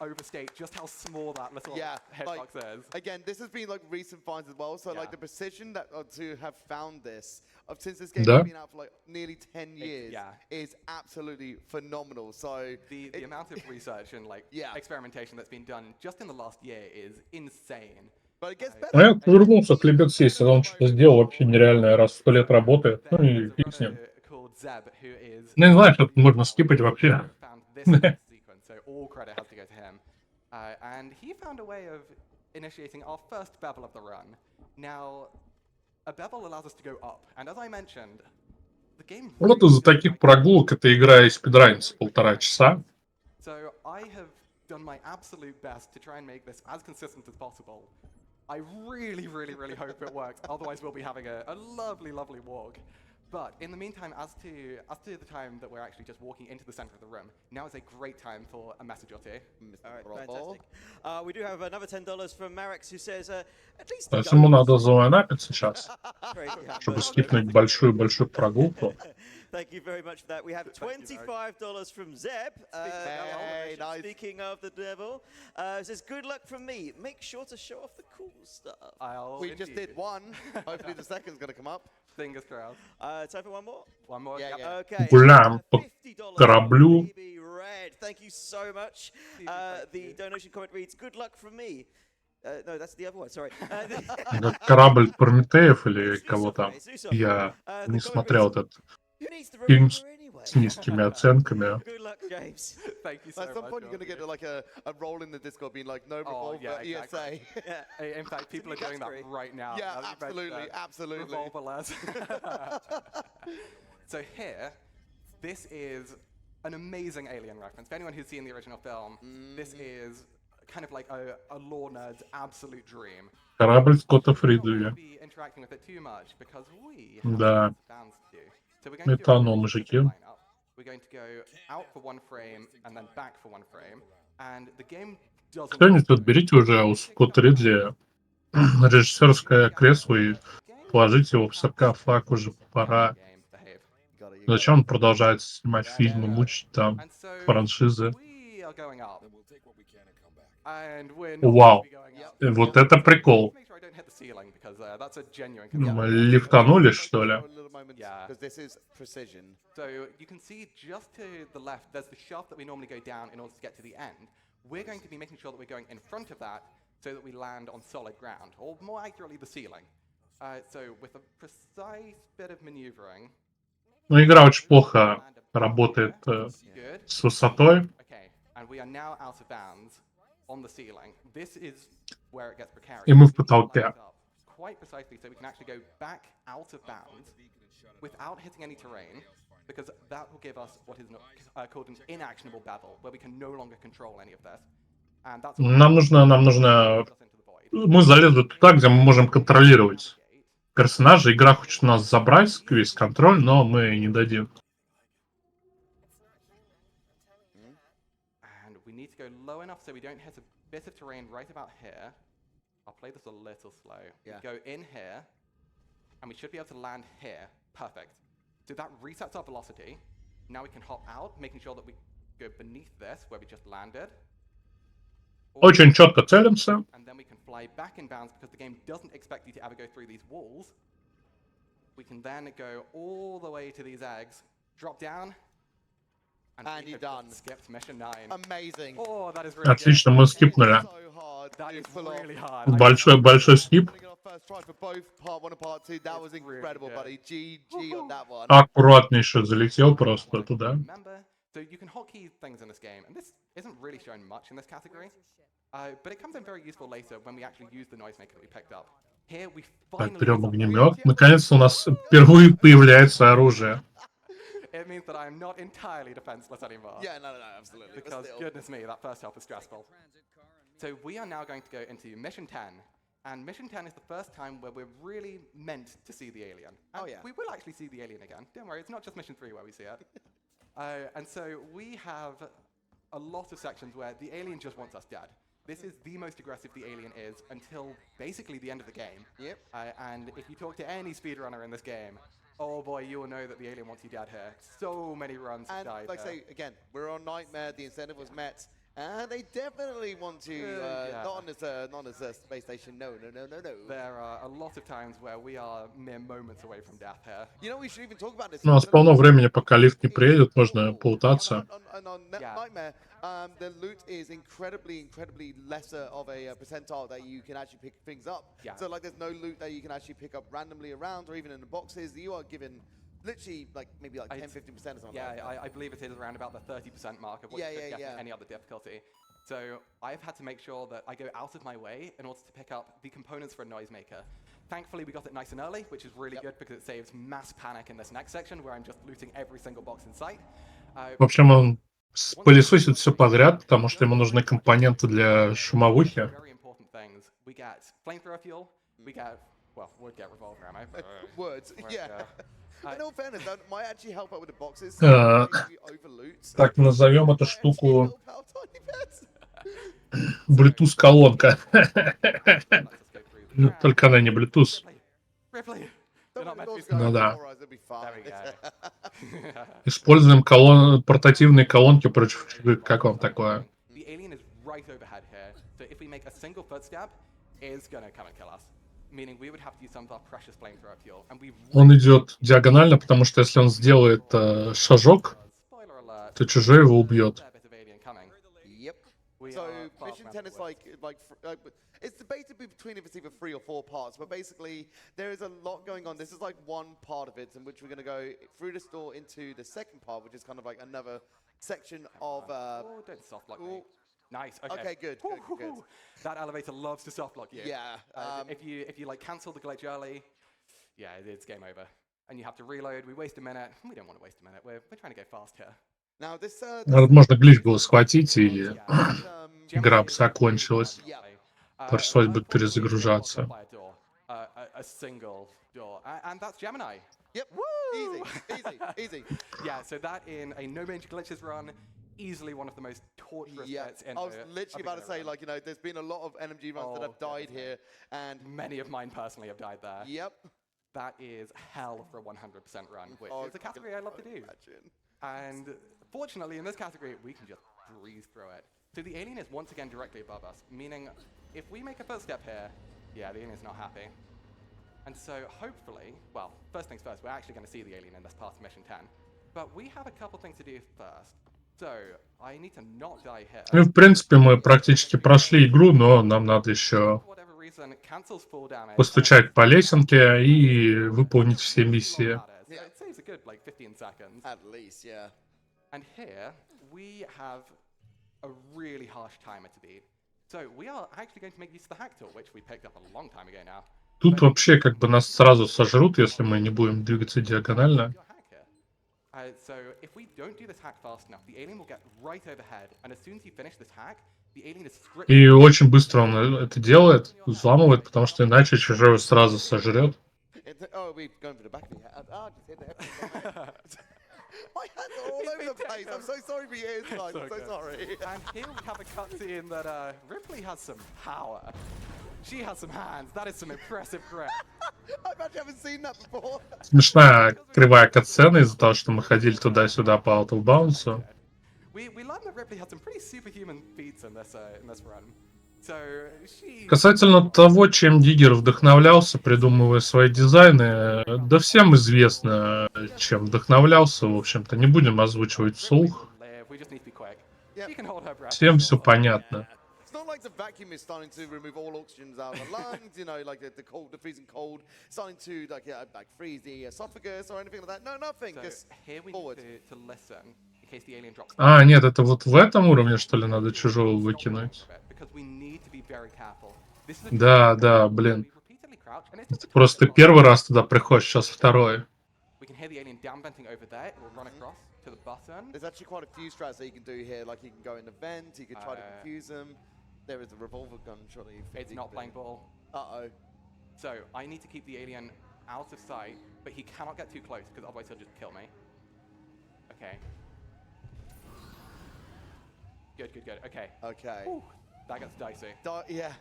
overstate just how small that little Yeah, hitbox is. Again, this has been like recent finds as well. So Yeah. like the precision that to have found this since this game Да. has been out for like nearly 10 years yeah. is absolutely phenomenal. So The amount of research and like Yeah. experimentation that's been done just in the last year is insane. but it gets А better. я вернулся, клипец есть, а он что-то сделал вообще нереальное, раз в 100 лет работает. Ну и There's a фиг с ним. runner called Zeb who is Не знаю, что тут можно скипать вообще. found this sequence, so all credit has to go to him. And he found a way of initiating our first bevel of the run. Now, a bevel allows us to go up, and as I mentioned, the game. Вот из-за таких прогулок эта игра и спидранится 1,5 часа. So I have done my absolute best to try and make this as consistent as possible. I really, really, really hope it works. Otherwise, we'll be having a lovely, lovely walk. But in the meantime, as to the time that we're actually just walking into the center of the room, now is a great time for a message or two. All right, fantastic. We do have another $10 from Marex, who says, at least То есть ему надо завайнапить сейчас, Great, yeah. чтобы скипнуть большую-большую прогулку. Thank you very much for that. We have $25 from Zeb. Hey, nice. Speaking of the devil, says, good luck from me. Make sure to show off the cool stuff. We just did one. Hopefully the second's going to come up. Fingers crossed. Time for one more? One more. Yeah, Yep. yeah. Okay. Гуляем по $50 кораблю. Baby Red. Thank you so much. The donation comment reads, good luck from me. No, that's the other one, sorry. Корабль Прометеев или кого там. Я не смотрел этот фильм с низкими оценками. Good luck, James. Thank you so At some much. point, you're going to get like a role in the Discord being like, no revolver, yeah, ESA. Yeah. In fact, people are doing that right now. Yeah, Now that you've mentioned absolutely, that, absolutely. revolver les. So here, this is an amazing Alien reference. For anyone who's seen the original film, this is kind of like a lore nerd's absolute dream. Корабль Скотта We don't Фриделя. want to be interacting with it too much because we Да. have bands to do. So we're going to do Метанул, a really мужики. simple lineup. We're going to go out for one frame and then back for one frame. And the game doesn't. Кто-нибудь тут берите уже у Скотта Ридли режиссерское кресло и положите его в саркофаг, уже пора. Зачем он продолжает снимать фильмы, мучить там франшизы? Вау. Вот это прикол. Мы лифтанули, что ли? Because this is precision. So you can see just to the left, there's the shaft that we normally go down in order to get to the end. We're going to be making sure that we're going in front of that so that we land on solid ground, or more accurately, the ceiling. So with a precise bit of maneuvering. Ну, игра очень плохо работает с высотой. Okay, and we are now out of bounds on the ceiling. This is where it gets precarious. И мы в потолке. Quite precisely, so we can actually go back out of bounds without hitting any terrain, because that will give us what is called an inactionable bevel, where we can no longer control any of this. And that's Нам нужно... Мы залезли туда, где мы можем контролировать персонажа. Игра хочет нас забрать, весь контроль, но мы не дадим. And we need to go low enough so we don't hit a bit of terrain right about here. I'll play this a little slow. Yeah. Go in here, and we should be able to land here. Perfect. So that resets our velocity. Now we can hop out, making sure that we go beneath this, where we just landed. Очень четко целимся. And then we can fly back in bounds because the game doesn't expect you to ever go through these walls. We can then go all the way to these eggs, drop down, And you're done. Skipped mission 9. Amazing. Oh, that is really Отлично, мы скипнули. So hard. That is Pull off. really hard. Большой скип. First try for both part 1 and part 2. That was incredible, buddy. GG on that one. Аккуратнейше залетел просто туда. Remember, so you can hotkey things in this game, and this isn't really shown much in this category, but it comes in very useful later when we actually use the noisemaker that we picked up. Here we finally. Берем огнемет. Наконец-то у нас впервые появляется оружие. It means that I am not entirely defenseless anymore. Yeah, no, absolutely. Because goodness me, that first help was stressful. So we are now going to go into mission 10. And mission 10 is the first time where we're really meant to see the alien. And oh, yeah. We will actually see the alien again. Don't worry, it's not just mission 3 where we see it. And so we have a lot of sections where the alien just wants us dead. This is the most aggressive the alien is until basically the end of the game. Yep. And if you talk to any speedrunner in this game, oh boy, you will know that the alien wants you dead here. So many runs have died. And like I say, again, we're on Nightmare, the incentive was met. And they definitely want to, not as a space station, no. There are a lot of times where we are mere moments away from death here. You know, we should even talk about this. У нас полно времени, пока лифт не приедет, можно полутаться. On Nightmare, the loot is incredibly lesser of a percentile that you can actually pick things up. Yeah. So like there's no loot that you can actually pick up randomly around or even in the boxes. You are given literally like maybe like 10-15% or something. Yeah, like that. I believe it is around about the 30% mark of what you could get in any other difficulty. So I've had to make sure that I go out of my way in order to pick up the components for a noisemaker. Thankfully, we got it nice and early, which is really good because it saves mass panic in this next section where I'm just looting every single box in sight. В общем, он пылесосит все подряд, потому что ему нужны компоненты для шумовухи. Very important things. We get flamethrower fuel. We get, well, would get revolver ammo. Words, yeah. In all fairness, that might actually help out with the boxes. Так назовем эту штуку Help out tiny bits. Bluetooth-колонка. Let's just go through the ground. Только она не Bluetooth. Ripley! Don't They're not let meant the to be doors go Ну open да. for us, it'll be There we fine. go. Используем портативные колонки против чужих. Как вам такое? The alien is right overhead here, so if we make a single footstep, it's gonna come and kill us. Meaning we would have to use some of our precious flamethrower fuel, and we Он идет диагонально, потому что если он сделает шажок, spoiler alert, то чужой его убьет. fair bit of alien coming. Yep. We So are far mission from 10 is out of the like it's debated between if it's either 3 or 4 parts, but basically there is a lot going on. This is like one part of it in which we're going to go through this door into the second part, which is kind of like another section of Oh, don't soft lock me. oh. Nice. Okay. Okay, good, good, good. That elevator loves to soft lock you. Yeah, If you like cancel the glitch early, yeah, it's game over, and you have to reload. We waste a minute. We don't want to waste a minute. We're trying to go fast here. now this Можно глич было схватить, и Yeah. игра Generally, бы закончилась. Yeah. Пришлось бы перезагружаться. A single door, and that's Gemini. Yep. Woo! Easy, easy. Yeah, so that in a no major glitches run, easily one of the most torturous Yeah, bits in I was a literally big about to say, run. like, you know, there's been a lot of NMG runs that have died here, and Many of mine personally have died there. yep. That is hell for a 100% run, which Oh, is a category I love to do. Imagine. And fortunately, in this category, we can just breeze through it. So the alien is once again directly above us, meaning if we make a footstep here, yeah, the alien's not happy. And so hopefully, well, first things first, we're actually going to see the alien in this part of mission 10. But we have a couple things to do first. So I need to not die here. Ну, в принципе, мы практически прошли игру, но нам надо еще For whatever reason, cancels full damage. постучать по лесенке и выполнить все миссии. So it saves a good like 15 seconds. At least, yeah. And here we have a really harsh timer to beat. So we are actually going to make use of the hack tool, which we picked up a long time ago now. Тут вообще как бы нас сразу сожрут, если мы не будем двигаться диагонально. Your hack here. So if we don't do this hack fast enough, the alien will get right overhead, and as soon as you finish this hack, the alien is stripped. И очень быстро он это делает, взламывает, потому что иначе чужой его сразу сожрет. Oh, we're going for the back of your head. Ah, just hit there. My hands are all over the place. I'm so sorry for your ears, guys. I'm so sorry. And here we have a cutscene that Ripley has some power. She has some hands. That is some impressive grip. I actually haven't seen that before. Смешная кривая катсцена из-за того, что мы ходили туда-сюда по Out of Bounds. We learned that Ripley had some pretty superhuman feats in this run. So she. Касательно того, чем Диггер вдохновлялся, придумывая свои дизайны, да всем известно, чем вдохновлялся, в общем-то, не будем озвучивать вслух. We just need to be quick. Yep. She can hold her breath. Всем все понятно. It's not like the vacuum is starting to remove all oxygen out of the lungs, you know, like the cold, the freezing cold, starting to like freeze the esophagus or anything like that. No, nothing. So Just here we forward. need to listen in case the alien drops. А, нет, это вот в этом уровне, что ли, надо чужого выкинуть? Because we need to be very careful. This is a Да, да, блин. we repeatedly crouch, and it's Это просто первый раз туда приходишь, сейчас второй. We can hear the alien down venting over there. It will run across to the button. There's actually quite a few strats that you can do here. Like you can go in the vent, you can try to confuse them. There is a revolver gun, surely. It's not playing ball. Uh-oh. So I need to keep the alien out of sight, but he cannot get too close because otherwise he'll just kill me. Okay. Good, good, good. Okay. Okay. Whew, that gets dicey. Yeah.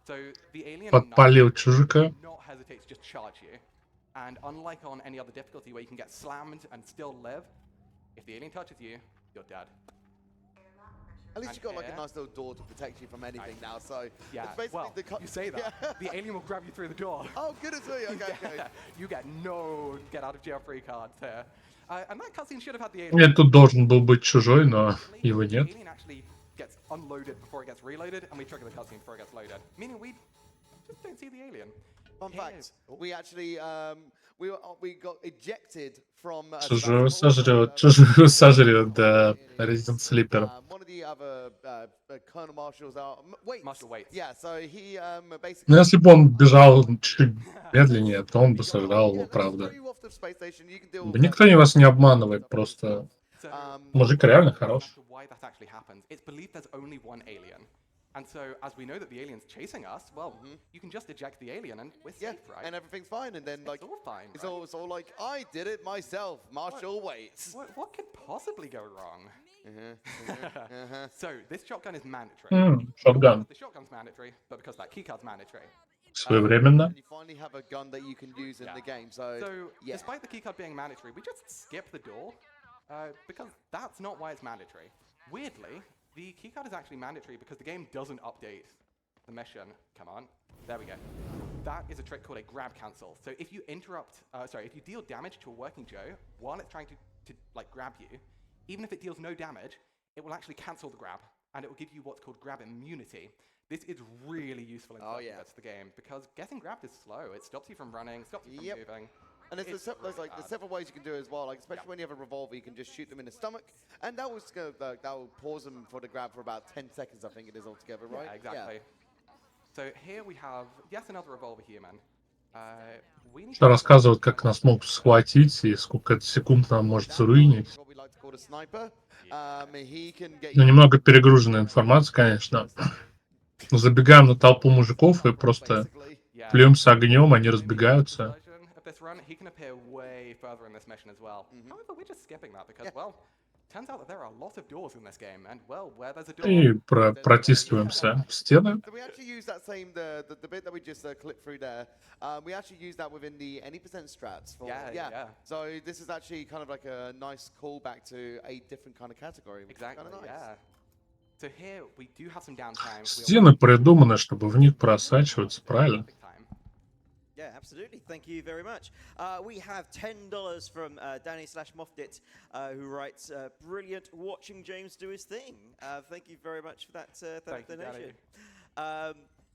So the alien Подпалил чужика. not hesitate to just charge you. And unlike on any other difficulty where you can get slammed and still live, if the alien touches you, you're dead. At least And you've got like a here- nice little door to protect you from anything now, so Yeah, it's basically well, the you say that. Yeah. The alien will grab you through the door. Oh, goodness me. Okay, okay. You get no get out of jail free cards here. And that cutscene should have had the alien. Нет, тут должен был быть чужой, но его The нет. alien actually gets unloaded before it gets reloaded, and we trigger the cutscene before it gets loaded. Meaning we just don't see the alien. Fun Here. fact: we actually we got ejected from. Чужого сожрет, да, Resident Sleeper. One of the other Colonel Marshals out. Wait. Marshal Waits. Yeah, so he basically. Ну, если бы он бежал чуть медленнее, то он бы сожрал его, Yeah, правда. throw you off the space station, you can deal Да with никто that. не вас не обманывает, просто So, мужик реально хорош. why that actually happens, it's believed there's only one alien. And so, as we know that the alien's chasing us, well, you can just eject the alien and we're safe, right? And everything's fine. And then, like, all fine. It's all like, I did it myself. Marshall waits. What could possibly go wrong? So, this shotgun is mandatory. Шотган. The shotgun's mandatory, but because that keycard's mandatory. Своевременно. And you finally have a gun that you can use in the game. So despite the keycard being mandatory, we just skip the door because that's not why it's mandatory. Weirdly, the keycard is actually mandatory because the game doesn't update the mission. Come on. There we go. That is a trick called a grab cancel. So if you if you deal damage to a working Joe while it's trying to like grab you, even if it deals no damage, it will actually cancel the grab and it will give you what's called grab immunity. This is really useful in the game because getting grabbed is slow. It stops you from running, stops you from moving. And there's several ways you can do it as well. Like especially when you have a revolver, you can just shoot them in the stomach, and that will pause them for the grab for about 10 seconds. I think it is altogether, right? Yeah, exactly. So here we have another revolver human. Что рассказывают, как нас могут схватить и сколько это секунд нам может заруинить. Ну, немного перегруженная информация, конечно. Забегаем на толпу мужиков и просто плюемся огнем, они разбегаются. И протискиваемся в стены. We actually use that same the bit that we just clipped through there. We actually use that within the any percent strats. So this is actually kind of like a nice callback to a different kind of category. Exactly. Kind of nice. Yeah. So here we do have some downtime. Стены придуманы, чтобы в них просачиваться, правильно? Yeah, absolutely. Thank you very much. We have $10 from Danny/Mofdit, who writes, "Brilliant watching James do his thing." Thank you very much for that donation.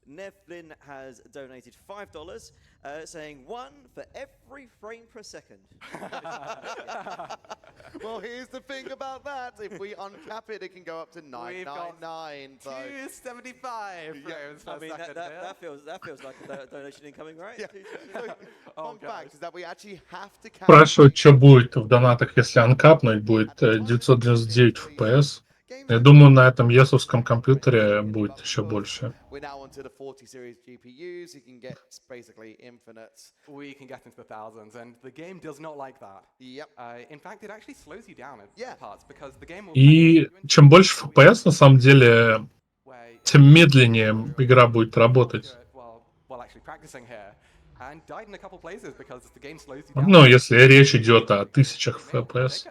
Nevlin has donated $5, saying 1 for every frame per second. Well, here's the thing about that. If we uncap it, it can go up to 999. 275 frames per second. That feels like a donation incoming, right? Yeah. Fun fact is that we actually have to cap. Спрашивают, что будет в донатах, если анкапнуть, будет 999 FPS. Я думаю, на этом есовском компьютере будет еще больше. We're now onto the 40 series GPUs. You can get basically infinite. We can get into the thousands, and the game does not like that. Yep. In fact, it actually slows you down in parts because the game will. И чем больше FPS, на самом деле, тем медленнее игра будет работать. Well, actually practicing here, and died in a couple places because the game slows you down. Ну, если речь идет о тысячах FPS.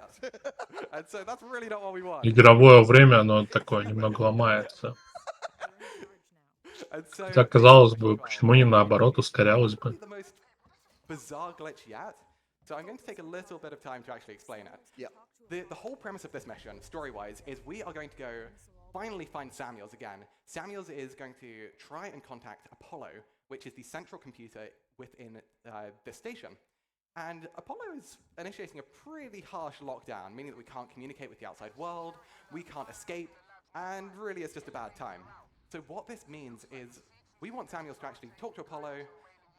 And so that's really not what we want. Игровое время, оно такое немного ломается. Хотя, казалось бы, почему не наоборот ускорялось бы? Bizarre glitch yet. So I'm going to take a little bit of time to actually explain it. Yeah. The whole premise of this mission, story-wise, is we are going to go finally find Samuels again. Samuels is going to try and contact Apollo, which is the central computer within this station. And Apollo is initiating a pretty harsh lockdown, meaning that we can't communicate with the outside world, we can't escape, and really it's just a bad time. So what this means is we want Samuels to actually talk to Apollo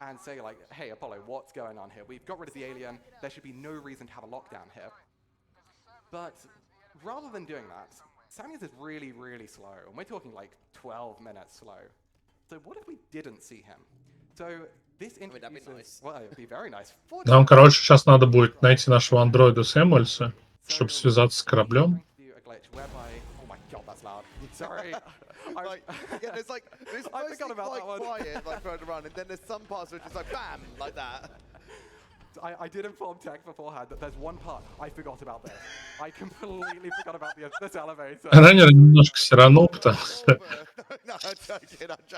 and say like, hey Apollo, what's going on here? We've got rid of the alien, there should be no reason to have a lockdown here. But rather than doing that, Samuels is really, really slow, and we're talking like 12 minutes slow. So what if we didn't see him? So this introduces... Well, it'd be very nice. Нам, короче, сейчас надо будет найти нашего андроида Сэмюэльса, чтобы связаться с кораблем. Oh my god, that's loud. Sorry. There's mostly quite quiet, like trying to run, and then there's some parts where it's just like bam, like that. I did inform Tech beforehand that there's one part I forgot about this. I completely forgot about this elevator. Раннер немножко сиранул, потому что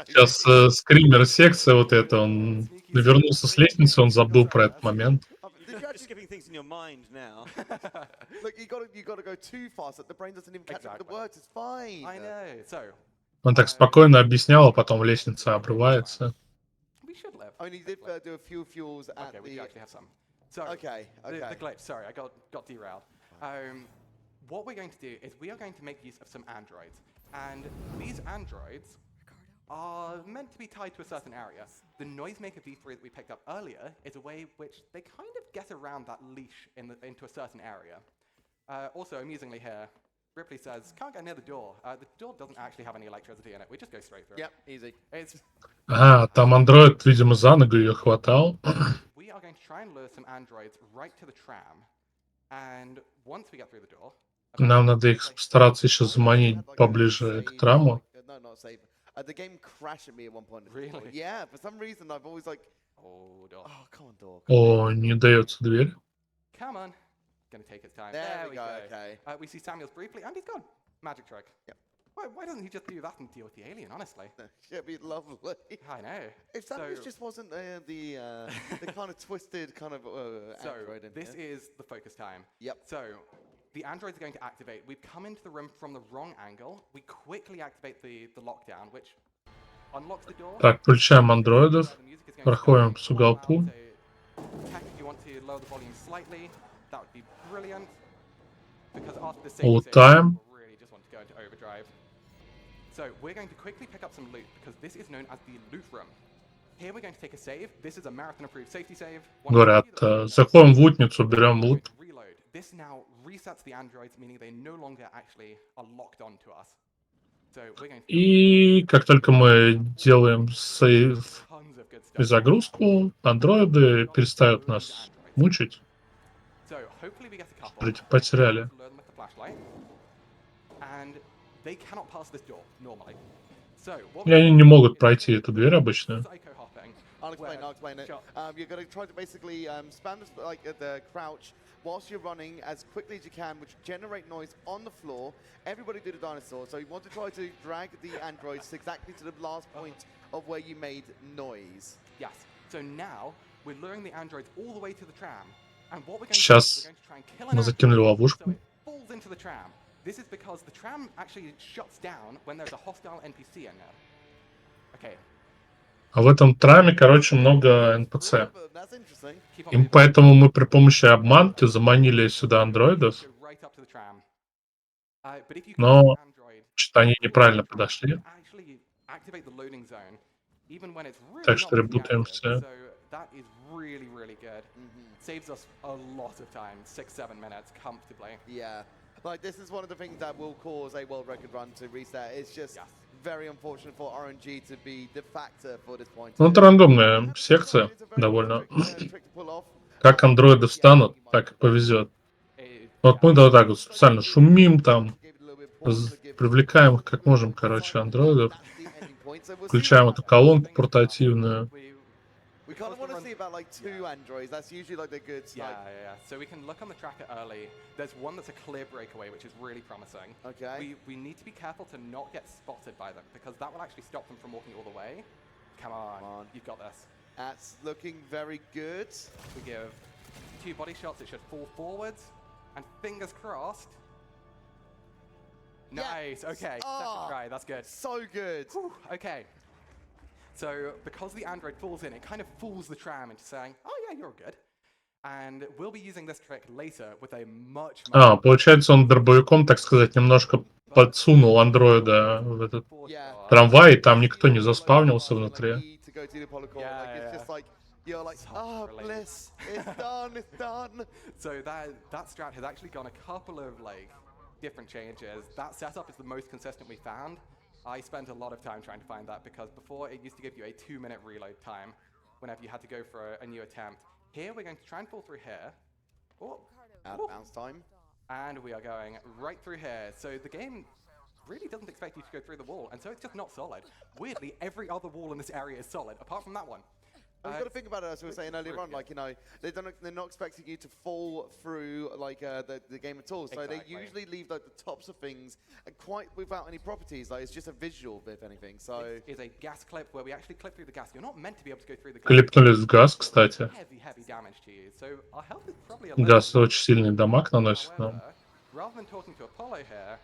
сейчас скример-секция вот эта, он вернулся с лестницы, он забыл про этот момент. Skipping things in your mind now. Look, you got to go too fast that the brain doesn't even catch up with the words. It's fine. I know. So. Он так спокойно объяснял, а потом лестница обрывается. We should live. Only did do a few fuels at the. Okay, we actually have some. So. Okay. The glitch. Sorry, I got derailed. What we're going to do is we are going to make use of some androids, and these androids are meant to be tied to a certain area. The Noisemaker V3 that we picked up earlier is a way which they kind of get around that leash into a certain area. Also, amusingly here, Ripley says, can't get near the door. The door doesn't actually have any electricity in it. We just go straight through. Yep, easy. It's Там андроид, видимо, за ногу ее хватал. we are going to try and lure some androids right to the tram. And once we get through the door, Нам надо их стараться еще заманить поближе к траму. No, not save. The game crashed at me at one point. Really? Yeah, for some reason I've always like, oh, door. oh, come on, door. О, не дается дверь. Come on. Gonna take its time. There we go, okay. We see Samuels briefly, and he's gone. Magic trick. Yep. Why doesn't he just do that and deal with the alien, honestly? It'd be lovely. I know. If Samuels just wasn't the kind of twisted kind of android in this here. is the focus time. Yep. So the androids are going to activate. We've come into the room from the wrong angle. We quickly activate the lockdown, which unlocks the door. Так, включаем андроидов. The music is going to Проходим go с уголку. loud, so Tech, if you want to lower the volume slightly, that would be brilliant. Because after the safety save, Лутаем. we'll really just want to go into overdrive. So we're going to quickly pick up some loot because this is known as the loot room. Here we're going to take a save. This is a marathon-approved safety save. Говорят, заходим в лутницу, берем лут. Reload. This now resets the androids, meaning they no longer actually are locked onto us. So we're going to И как только мы делаем сейв tons of good и stuff. загрузку, андроиды перестают нас мучить. So hopefully we get a couple. Смотрите, потеряли. Lure them with the flashlight. And they cannot pass this door normally. So what И они не могут пройти эту дверь обычную. psycho hopping. I'll explain it. Sure. You're going to try to basically spam the crouch whilst you're running as quickly as you can, which generate noise on the floor. Everybody do the dinosaur. So you want to try to drag the androids exactly to the last point of where you made noise. Yes. So now we're luring the androids all the way to the tram. And what we're going Сейчас to do is we're going to try and kill мы an закинули android so ловушку. it falls into the tram. This is because the tram actually shuts down when there's a hostile NPC in there. Okay. А в этом траме, короче, много НПЦ. That's interesting. Keep on И moving. поэтому мы при помощи обманки заманили сюда андроидов. Go right up to the tram. But if you Но can android, что-то они неправильно подошли. actually activate the loading zone, even when it's really Так not что meant to be ребутаемся. active. So that is really, really good. Saves us a lot of time, 6-7 minutes comfortably. Yeah. Like, this is one of the things that will cause a world record run to reset. It's just Yes. very unfortunate for RNG to be the factor for this point. Ну, это рандомная секция довольно. Как андроиды встанут, так и повезет. Вот мы вот так вот специально шумим там, привлекаем их как можем, короче, андроидов. Включаем эту колонку портативную. We kind of want to see about like 2 androids. That's usually like the good Yeah, like, yeah. So we can look on the tracker early. There's one that's a clear breakaway, which is really promising. Okay. We need to be careful to not get spotted by them because that will actually stop them from walking all the way. Come on. You've got this. That's looking very good. We give 2 body shots, it should fall forwards. And fingers crossed. Nice, okay. Second try, that's good. So good. Whew, okay. So because the android falls in, it kind of fools the tram into saying, oh yeah, you're good. And we'll be using this trick later with a much Получается, он дробовиком, так сказать, немножко подсунул андроида в этот Yeah. трамвай, и там никто не заспавнился внутри. Like, to go to the polycule. Yeah, Like, it's yeah. just like, you're like, Such oh, relief. bliss. It's done. It's done. So that strat has actually gone a couple of like different changes. That setup is the most consistent we found. I spent a lot of time trying to find that because before it used to give you a 2-minute reload time whenever you had to go for a new attempt. Here we're going to try and fall through here. Oh, Out of bounds time. and we are going right through here. So the game really doesn't expect you to go through the wall, and so it's just not solid. Weirdly, every other wall in this area is solid, apart from that one. You've got to think about it, as we were saying earlier on, like, you know, they're not expecting you to fall through, like, the game at all. So Exactly. they usually leave, like, the tops of things quite without any properties. Like, it's just a visual, if anything. So, Is a gas clip where we actually clip through the gas. You're not meant to be able to go through the gas. Клепнулись в газ, кстати. Heavy damage to you. So our health is probably a little Газ bit очень сильный дамаг наносит нам. However, rather than talking to Apollo here,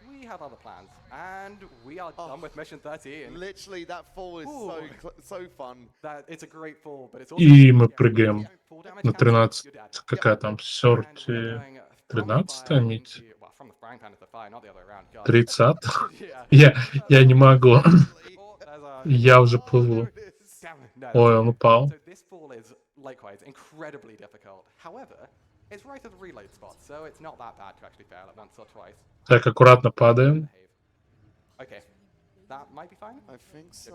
we have other plans. And we are done with mission 13. literally, that fall is so fun. That it's a great fall, but it's also И мы прыгаем full damage на cancel, 13, you're dead. какая там, And we're сорти, going from the 13 fire нить, into- well, from the frying pan to the fire, not the other way around. God. 30. Yeah. Я не могу. Oh, there's a- Я уже плыву. Damn it, no, Ой, that's он okay. упал. So this fall is likewise incredibly difficult. However, It's right at the reload spot, so it's not that bad to actually fail it once or twice. Так, аккуратно падаем. Okay, that might be fine. I think so.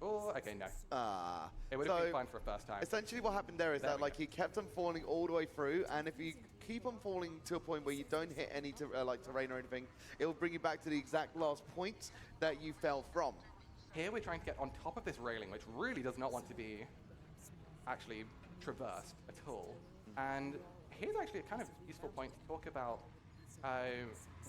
Oh, okay, no. Ah. It would have been fine for a first time. Essentially what happened there is that like he kept on falling all the way through, and if you keep on falling to a point where you don't hit any like terrain or anything, it will bring you back to the exact last point that you fell from. Here we're trying to get on top of this railing, which really does not want to be actually traversed at all. And here's actually a kind of useful point to talk about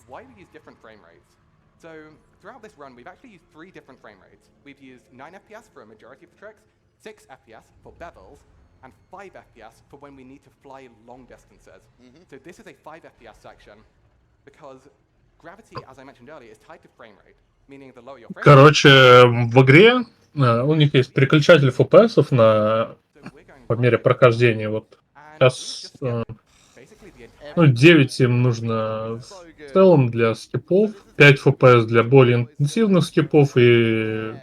why we use different frame rates. So throughout this run, we've actually used 3 different frame rates. We've used 9 FPS for a majority of the tricks, 6 FPS for bevels, and 5 FPS for when we need to fly long distances. So this is a 5 FPS section because gravity, as I mentioned earlier, is tied to frame rate, meaning the lower your frame rate. Короче, в игре у них есть переключатель FPS на по мере прохождения. Вот сейчас 9 им нужно в целом для скипов, 5 FPS для более интенсивных скипов и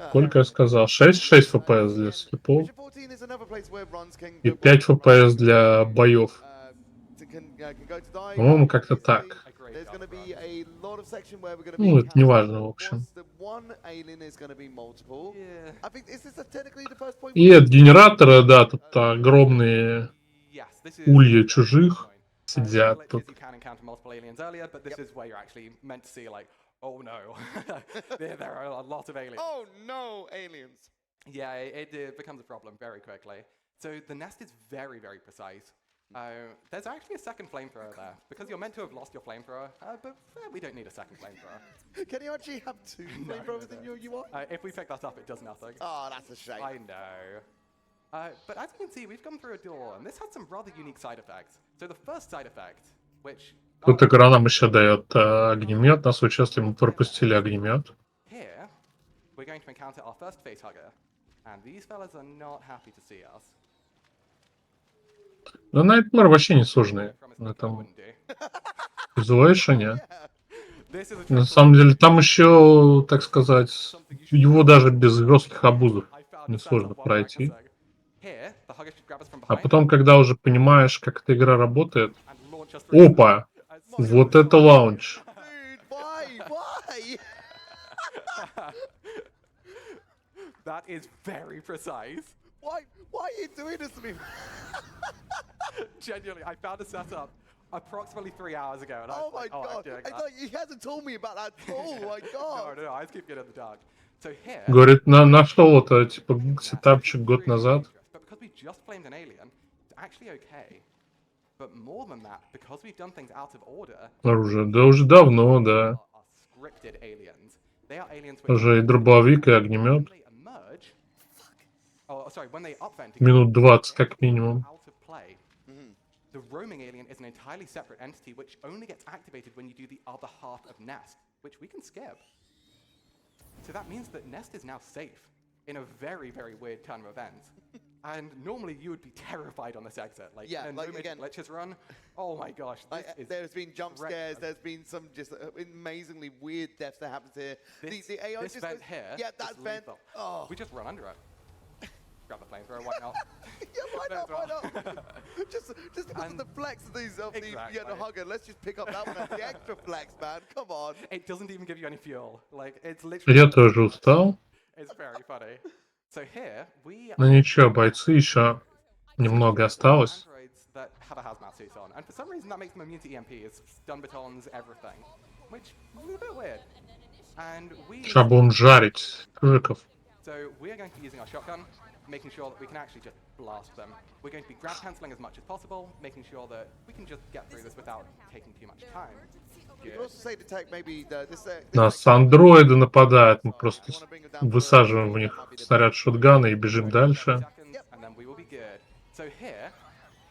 сколько я сказал? 6 FPS для скипов и 5 FPS для боев. По-моему, как-то так. Ну, это не важно, в общем. И от генератора, да, тут огромные улья чужих сидят тут. Oh no, there are a lot of aliens. Oh no, aliens. Yeah, it becomes a problem very quickly. So the nest is very, very precise. There's actually a second flamethrower there, because you're meant to have lost your flamethrower, but we don't need a second flamethrower. Can you actually have 2 flamethrowers in your UI? If we pick that up, it does nothing. Oh, that's a shame. I know. But as you can see, we've gone through a door, and this had some rather unique side effects. So the first side effect, which... Тут игра нам еще дает огнемет, на случай, если мы пропустили огнемет. Here, we're going to encounter our first facehugger, and these fellas are not happy to see us. Да, Nightmare вообще не сложный на этом Isolation. На самом деле, там еще, так сказать, его даже без жестких абузов несложно пройти. А потом, когда уже понимаешь, как эта игра работает... Опа! Вот это лаунч! That is very precise. Why are you doing this to me? Genuinely, I found a setup approximately 3 hours ago, and I was like, God! I'm doing that. He hasn't told me about that at all. My God! No, I just keep getting in the dark. So here, говорит, нашел это, типа, сетапчик год назад. But because we just flamed an alien, it's actually okay. But more than that, because we've done things out of order. Оружие, да уже давно, да. Scripted aliens. They are aliens which Уже и дробовик, и огнемет. Oh, sorry, when they upvent Минут 20 как минимум. out of play. The roaming alien is an entirely separate entity which only gets activated when you do the other half of Nest, which we can skip. So that means that Nest is now safe in a very, very weird turn of events. And normally you would be terrified on this exit. Like, yeah, and like again, let's just run. Oh my gosh, this is there's been jump scares. There's been some just amazingly weird deaths that happens here. The AI this just vent goes, here. yeah, that vent. Lethal. Oh, we just run under it. Grab the flamethrower. Why not? yeah, why not? Why not? just because of the flex of these of Exactly. the hugger. Let's just pick up that one. The extra flex, man. Come on. It doesn't even give you any fuel. Like it's literally. Я тоже устал. It's very funny. So here we. Ну ничего, бойцы еще немного осталось. Androids that have a hazmat suit on, and for some reason that makes them immune to EMPs, stun batons, everything, which is a bit weird. And we. Сейчас будем жарить крыков. So we are going to be using our shotgun, making sure that we can actually just blast them. We're going to be grab cancelling as much as possible, making sure that we can just get through this without taking too much time. You could also say to take maybe this Нас андроиды нападают, мы просто высаживаем в них снаряд шотгана и бежим дальше. And then we will be good. So here,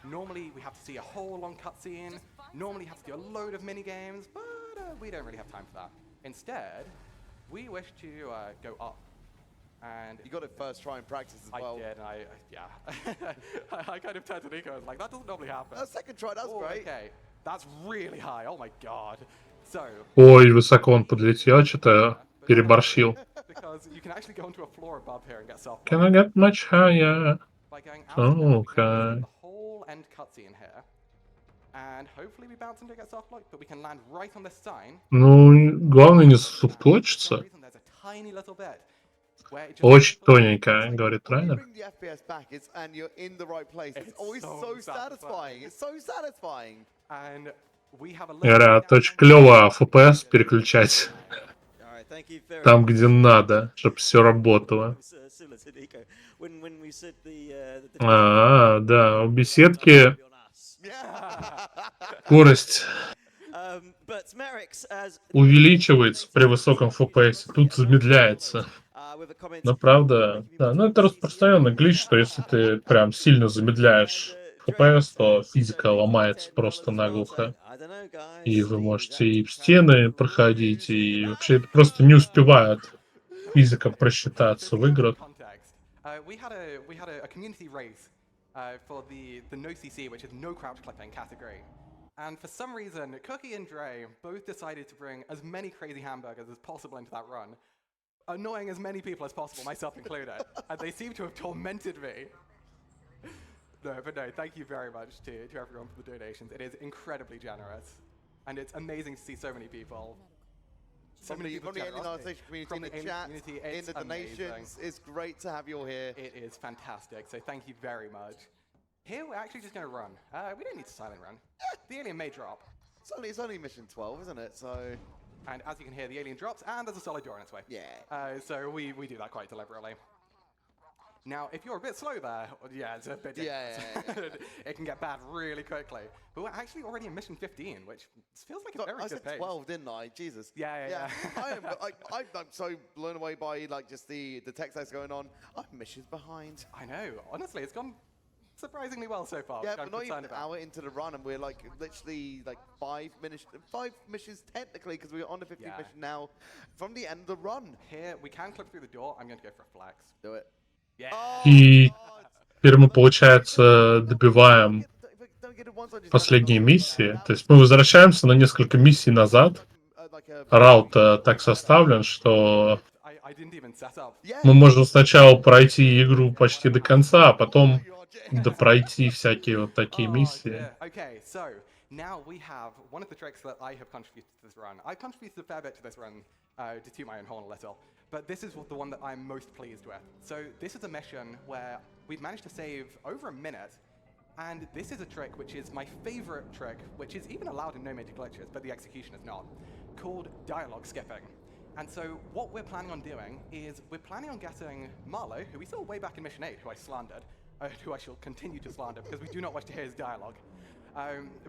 normally we have to see a whole long cutscene, normally have to do a load of mini games, but we don't really have time for that. Instead, we wish to go up. And you got it first try and practice as well. I did, and yeah. I kind of turned to Nico and was like, that doesn't normally happen. Second try, that's great. Okay, that's really high, oh my god. So... Ой, высоко он подлетел, что-то переборщил. Because you can actually go onto a floor above here and get self. Can I get much higher? By going out Okay. the whole end cutscene here, and hopefully we bounce into get soft lock, but we can land right on this sign. Ну, главное не For some соскучиться. reason, there's a tiny little bit where it just Очень sprinkles in. тоненько, говорит, When you правильно? bring the FPS back, and you're in the right place, it's It's always so so satisfying. satisfying. It's so satisfying. And we have a little Говорят, down очень on клево the FPS переключать Alright, thank you very там, much. где надо, чтобы все работало. Similar to Nico. When we said the Да, у беседки скорость but Merrick's as увеличивается при высоком FPS, тут замедляется. with a comment. Но правда, да, ну это распространенный глич, что если ты прям сильно замедляешь FPS, то физика ломается просто наглухо. I don't know, guys. И вы можете и в стены проходить, и вообще это просто не успевает физика просчитаться в играх. Context. We had a community race for the no CC, which is no crouch clipping category. And for some reason, Cookie and Dre both decided to bring as many crazy hamburgers as possible into that run, annoying as many people as possible, myself included. And they seem to have tormented me. No, thank you very much to everyone for the donations. It is incredibly generous. And it's amazing to see so many people. So From many the people's Alien generosity. Isolation community, From in the alien chat, community, in it's the donations. amazing. It's great to have you all here. It is fantastic, so thank you very much. Here we're actually just going to run. We don't need to silent run. The alien may drop. It's only mission 12, isn't it? So, And as you can hear, the alien drops, and there's a solid door in its way. yeah. So we do that quite deliberately. Now, if you're a bit slow there, yeah, it's a bit Yeah. it can get bad really quickly. But we're actually already in mission 15, which feels like a very I good said pace. 12, didn't I? Jesus. Yeah. I'm so blown away by like just the text that's going on. I'm missions behind. I know. Honestly, it's gone surprisingly well so far. Yeah, which I'm but not even concerned an about. hour into the run, and we're like literally like five missions technically because we're on the 15th Yeah. mission now from the end of the run. Here, we can clip through the door. I'm going to go for a flex. Do it. Yeah. И теперь мы, получается, добиваем Don't get it once, I just- последние миссии. То есть мы возвращаемся на несколько миссий назад. Раут так составлен, что I didn't even set up. мы можем сначала пройти игру почти до конца, а потом допройти всякие вот такие миссии. Dear. Okay, so now we have one of the tricks that I have contributed to this run. I've contributed a fair bit to this run to toot my own horn a little, but this is the one that I'm most pleased with. So this is a mission where we've managed to save over a minute, and this is a trick which is my favorite trick, which is even allowed in no major glitches, but the execution is not, called dialogue skipping. And so what we're planning on doing is we're planning on getting Marlowe, who we saw way back in Mission 8, who I slandered, who I shall continue to slander because we do not wish to hear his dialogue.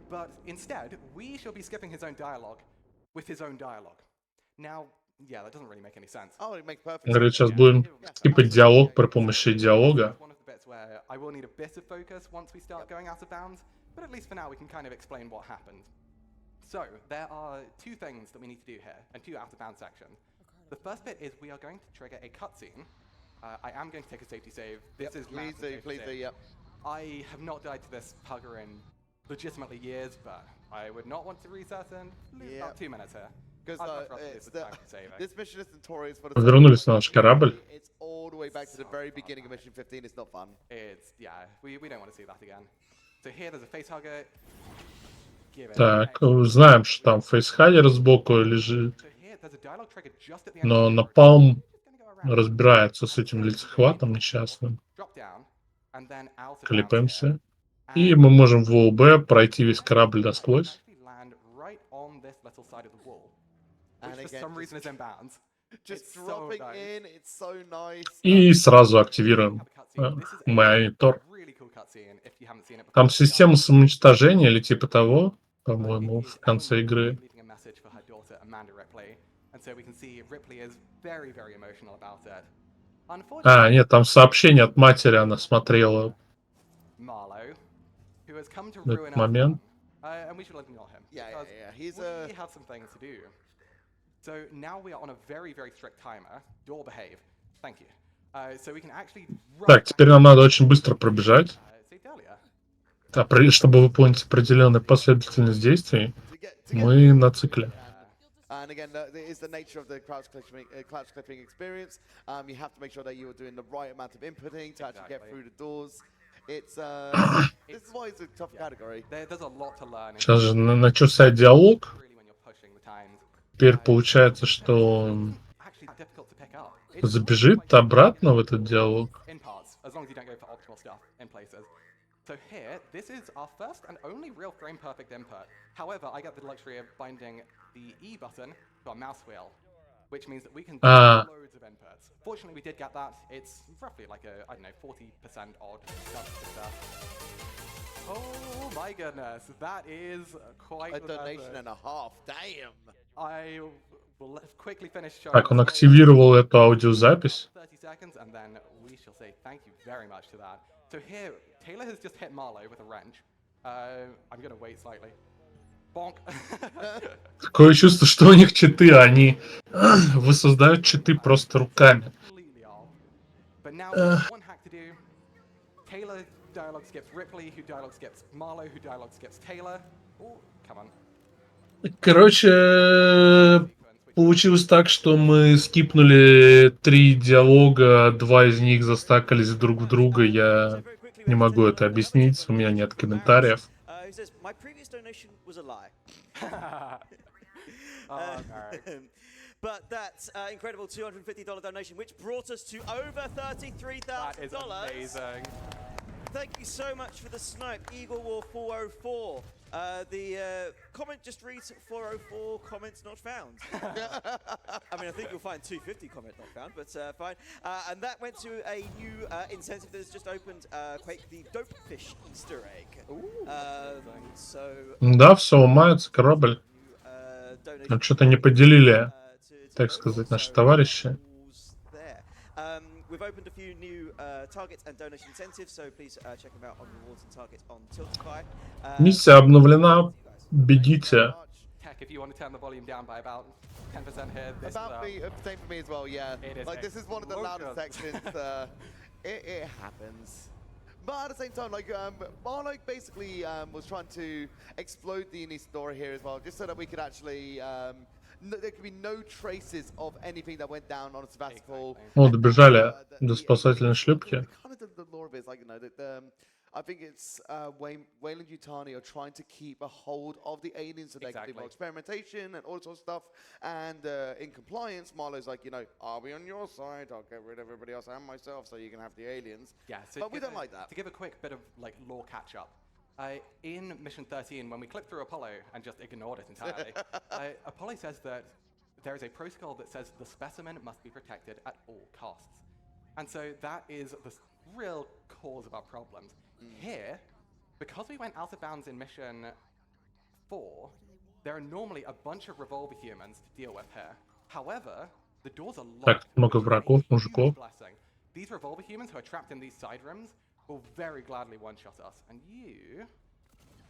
But instead, we shall be skipping his own dialogue with his own dialogue. Now, yeah, that doesn't really make any sense. Oh, it makes perfect Говорит, sense. сейчас будем скипать диалог при помощи диалога. One of the bits where I will need a bit of focus once we start going out of bounds, but at least for now we can kind of explain what happened. So, there are two things that we need to do here, and two out-of-bounds sections. The first bit is we are going to trigger a cutscene. I am going to take a safety save. This is Please massive do, safety please do, save. yep. I have not died to this pugger in legitimately years, but I would not want to reset and lose about 2 minutes here. Because I'd much rather use the time for saving. this mission is notorious for the Вернулись на наш корабль. It's all the way back to the very beginning of mission 15. It's not fun. It's, yeah, we don't want to see that again. So here there's a face hugger. Give it Так, a- знаем, что там фейсхайдер сбоку лежит, So here there's a dialogue trigger just at the end. но of the Напалм Just gonna go around. разбирается с этим лицехватом несчастным. Drop down, and then out of bounds Клепаемся. here. И And мы можем в ОБ пройти весь корабль насквозь. actually land right on this little side of the wall, And which for again, some reason is in bounds. Just It's so dropping nice. in, it's so nice. И сразу активируем Have a cutscene. This is a монитор. really cool cutscene if you haven't seen it before. Там система самоуничтожения или типа того, по-моему, It is в конце Ellen игры. leaving a message for her daughter Amanda Ripley, and so we can see Ripley is very, very emotional about it. Unfortunately, Нет, там сообщение от матери она смотрела. Marlowe, who has come to Этот ruin our момент. fun, and we should ignore him. Yeah, because He's we have some things to do. So now we are on a very, very strict timer. Door behave. Thank you. So we can actually run Так, теперь нам back, надо очень быстро пробежать, saved earlier. чтобы выполнить определенную последовательность действий. to get Мы на цикле. And again, that is the nature of the crouch clipping experience. You have to make sure that you are doing the right amount of inputting to actually get Exactly. through the doors. It's this is why it's a tough category. There's a lot to learn. Сейчас же начался диалог. Really when you're pushing the times. Теперь получается, что он Actually that difficult to pick up. забежит обратно в этот диалог. In parts, as long as you don't go for optimal stuff in places. So here, this is our first and only real frame perfect input. However, I get the luxury of binding the E button to our mouse wheel, which means that we can do loads of inputs. Fortunately, we did get that. It's roughly like a, I don't know, 40% odd chance of success. Oh my goodness, that is quite a donation and a half. Damn. I will quickly finish showing. Так, он активировал эту аудиозапись. 30 seconds, and then we shall say thank you very much to that. So here, Taylor has just hit Marlowe with a wrench. I'm gonna wait slightly. Bonk. Такое чувство, что у них читы, они воссоздают читы просто руками. But now one hack to do. Taylor dialogue skips Ripley, who dialogue skips Marlowe, who dialogue skips Taylor. Oh, come on. Короче, получилось так, что мы скипнули 3 диалога, 2 из них застакались друг в друга. Я не могу это объяснить, у меня нет комментариев. But that's incredible $250 donation, which brought us to over $33,000. That is amazing. Thank you so much for the snipe, Eagle War 404. The comment just reads 404 comments not found. I mean, I think you'll find 250 comment not found, but fine. And that went to a new incentive that has just opened, Quake, the Dope Fish Easter egg. Да, все ломается, корабль. Но что-то не поделили, так сказать, наши товарищи. We've opened a few new targets and donation incentives, so please check them out on rewards and targets on Tiltify. Миссия обновлена. Bегите. Tech, if you want to turn the volume down by about 10% here, this about the same for me as well. Yeah, like this is one of the loudest sections. It happens. But at the same time, like Marlowe basically was trying to explode the Inistadora here as well, just so that we could actually there could be no traces of anything that went down on Sevastopol. О, добежали до спасательной шлюпки. Kind of the lore of it is like, you know, that I think it's Wayland Yutani are trying to keep a hold of the aliens so they can do more experimentation and all sorts of stuff. And in compliance, Marlowe's like, you know, I'll be on your side. I'll get rid of everybody else and myself so you can have the aliens. Yeah, so but we don't like that. To give a quick bit of like lore catch up. In Mission 13, when we clicked through Apollo and just ignored it entirely, Apollo says that there is a protocol that says the specimen must be protected at all costs. And so that is the real cause of our problems. Here, because we went out of bounds in Mission 4, there are normally a bunch of revolver humans to deal with here. However, the doors are locked. Так много врагов, мужиков. These revolver humans who are trapped in these side rooms will very gladly one-shot us. And you,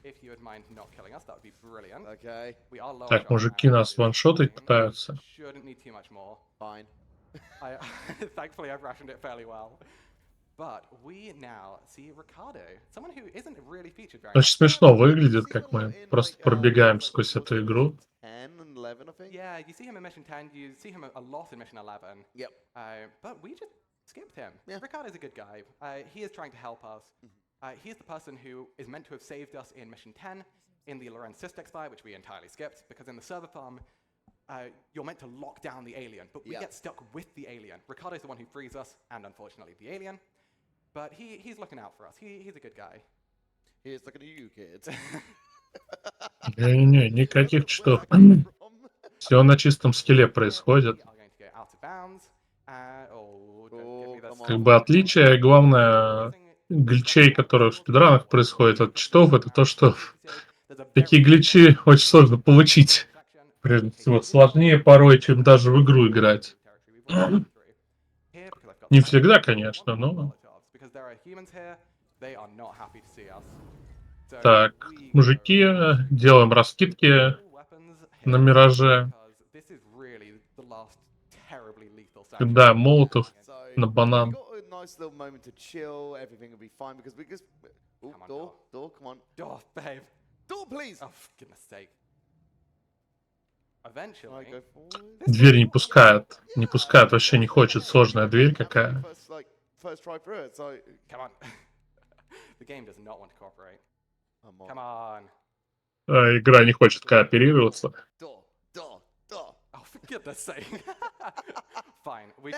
if you would mind not killing us, that would be brilliant. Okay. We are low. Так, мужики нас ваншотать пытаются. Shouldn't need too much more. Fine. Thankfully, I've rationed it fairly well. But we now see Ricardo, someone who isn't really featured very much. Очень смешно выглядит, как мы просто пробегаем сквозь эту игру. 10 and 11, I think. Yeah, you see him in Mission 10, you see him a lot in Mission 11. Yep. But we just skipped him. Yeah. Ricardo's a good guy. He is trying to help us. He is the person who is meant to have saved us in Mission 10, in the Lorenz Systex fight, which we entirely skipped, because in the server farm, you're meant to lock down the alien, but we get stuck with the alien. Ricardo's the one who frees us, and unfortunately the alien. But he's looking out for us. He's a good guy. He is looking at you, kids. Не-не, никаких читов. Все на чистом скилле происходит. Как бы отличие, главное, гличей, которые в спидранах происходят от читов, это то, что такие гличи очень сложно получить. Прежде всего, сложнее порой, чем даже в игру играть. Не всегда, конечно, но... Так, мужики, делаем раскидки на Мираже. Да, молотов на банан. Дверь не пускает. Не пускает, вообще не хочет. Сложная дверь какая. The game does not want to cooperate. I'm on. Come on. Игра не хочет кооперироваться. Door, door, door. Oh, for goodness sake. Fine. We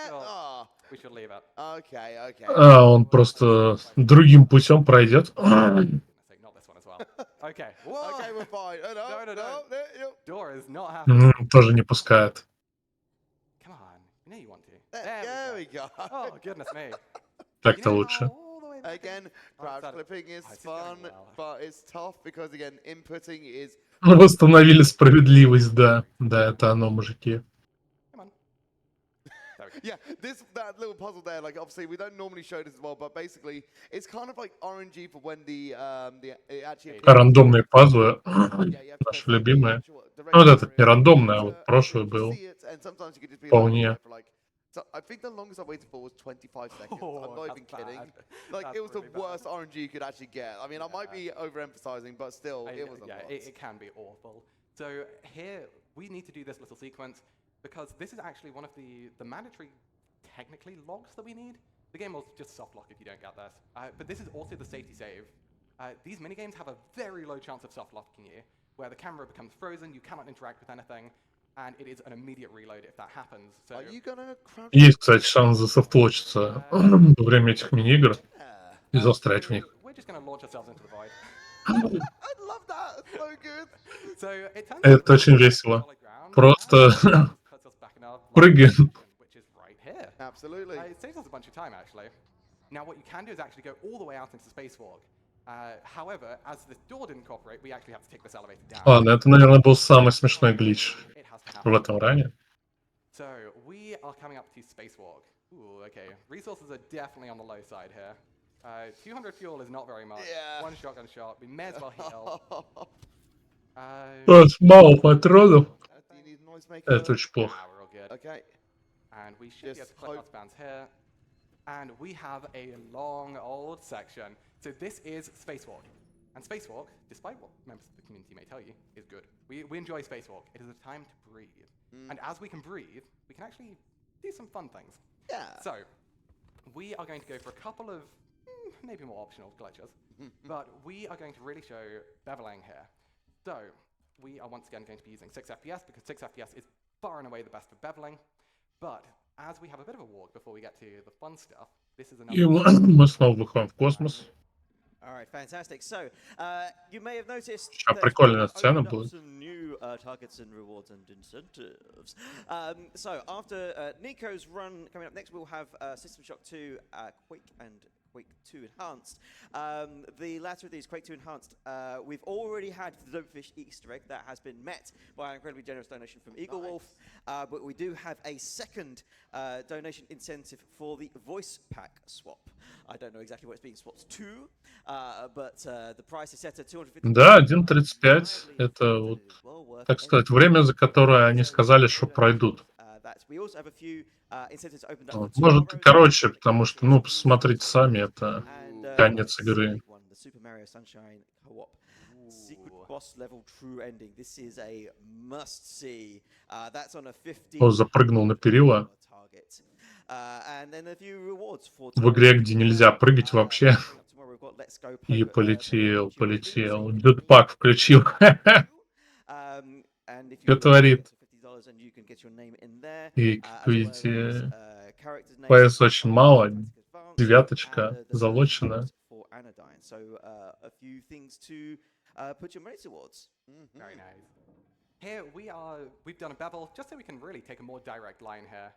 should leave it. Okay, okay. Он просто другим путем пройдет. For goodness sake, not this one as well. Okay. Whoa. Okay, we're fine. Oh, no, No. no. Door is not happening. Тоже не пускает. Come on. You know you want to. There we go. Oh, goodness me. Так-то You know лучше. how all the way back Again, Oh, crouch that- clipping is oh, it's going fun, well. but it's tough because, again, inputting is... Восстановили справедливость, да. Да, это оно, мужики. Come on. There we go. Yeah, that little puzzle there, like, obviously, we don't normally show this as well, but basically, it's kind of like RNG for when it actually... Рандомные пазлы. Yeah, you have to Наши press, like, the любимые. actual Ну, вот direction этот не area, рандомный, а and, вот прошлый you был. see it, and sometimes you could just be Вполне. like, for like... So I think the longest I waited for was 25 seconds. I'm not that's even kidding. bad. Like, That's it was really the bad. worst RNG you could actually get. I mean, I might be overemphasizing, but still, it was a lot. It can be awful. So here, we need to do this little sequence because this is actually one of the mandatory, technically, logs that we need. The game will just soft lock if you don't get this. But this is also the safety save. These minigames have a very low chance of soft locking you, where the camera becomes frozen, you cannot interact with anything, and it is an immediate reload if that happens. So Are you gonna crouch? Есть, кстати, шанс засофтвочиться во время этих мини-игр и застрять в них. we're just going to launch ourselves into the void. I love that. It's so good. So it turns Это out очень that весело. solid ground Просто and puts us back in our прыгаем. which is right here. Absolutely. It saves us a bunch of time, actually. Now, what you can do is actually go all the way out into Spacewalk. However, as this door didn't cooperate, we actually have to take this elevator down. Ладно, это, наверное, был самый смешной глич It has to в happen. этом ране. So we are coming up to Spacewalk. Ooh, okay. Resources are definitely on the low side here. 200 fuel is not very much. Yeah. One shotgun shot. We may as well heal. Мало патронов. Do you need a noise maker? Это очень плохо. We're all good. Okay. And we should be able Just to click our hope- spans here. And we have a long old section. So this is Spacewalk. And Spacewalk, despite what members of the community may tell you, is good. We enjoy Spacewalk. It is a time to breathe. And as we can breathe, we can actually do some fun things. Yeah. So, we are going to go for a couple of maybe more optional glitches, but we are going to really show beveling here. So, we are once again going to be using 6FPS because 6FPS is far and away the best for beveling. But as we have a bit of a walk before we get to the fun stuff, this is another. И мы снова выходим в космос. All right, fantastic. So, you may have noticed Сейчас that прикольная we've сцена opened up будет. some new targets and rewards and incentives. So, after Nico's run coming up next, we'll have System Shock 2, Quake and Quake 2 Enhanced. The latter of these, Quake 2 Enhanced, we've already had the Novice Easter egg that has been met by an incredibly generous donation from Eagle Wolf, but we do have a second donation incentive for the voice pack swap. I don't know exactly what it's being swapped to, but the price is set at 250. Да, 1.35. Это вот, так сказать, время, за которое они сказали, что пройдут. We also have a few incentives opened up Вот. for Может и tomorrow. короче, потому что, ну, посмотрите сами, это And, конец this игры. big one, the Super Mario Sunshine Co-op. Secret boss level true ending. This is a must see. That's on a 50. О, запрыгнул на перила. Target. And then a few rewards for В игре, где нельзя прыгать вообще. Tomorrow we've got Let's Go И Poker, полетел. Джетпак включил. And if Что творит? $50 and you can get your name in there, И, как as well видите, as, characters' names, PS очень мало. Advanced, Девяточка and, the залочена. for Anodyne. So a few things to put your money towards. Very nice. Here we've done a bevel just so we can really take a more direct line here.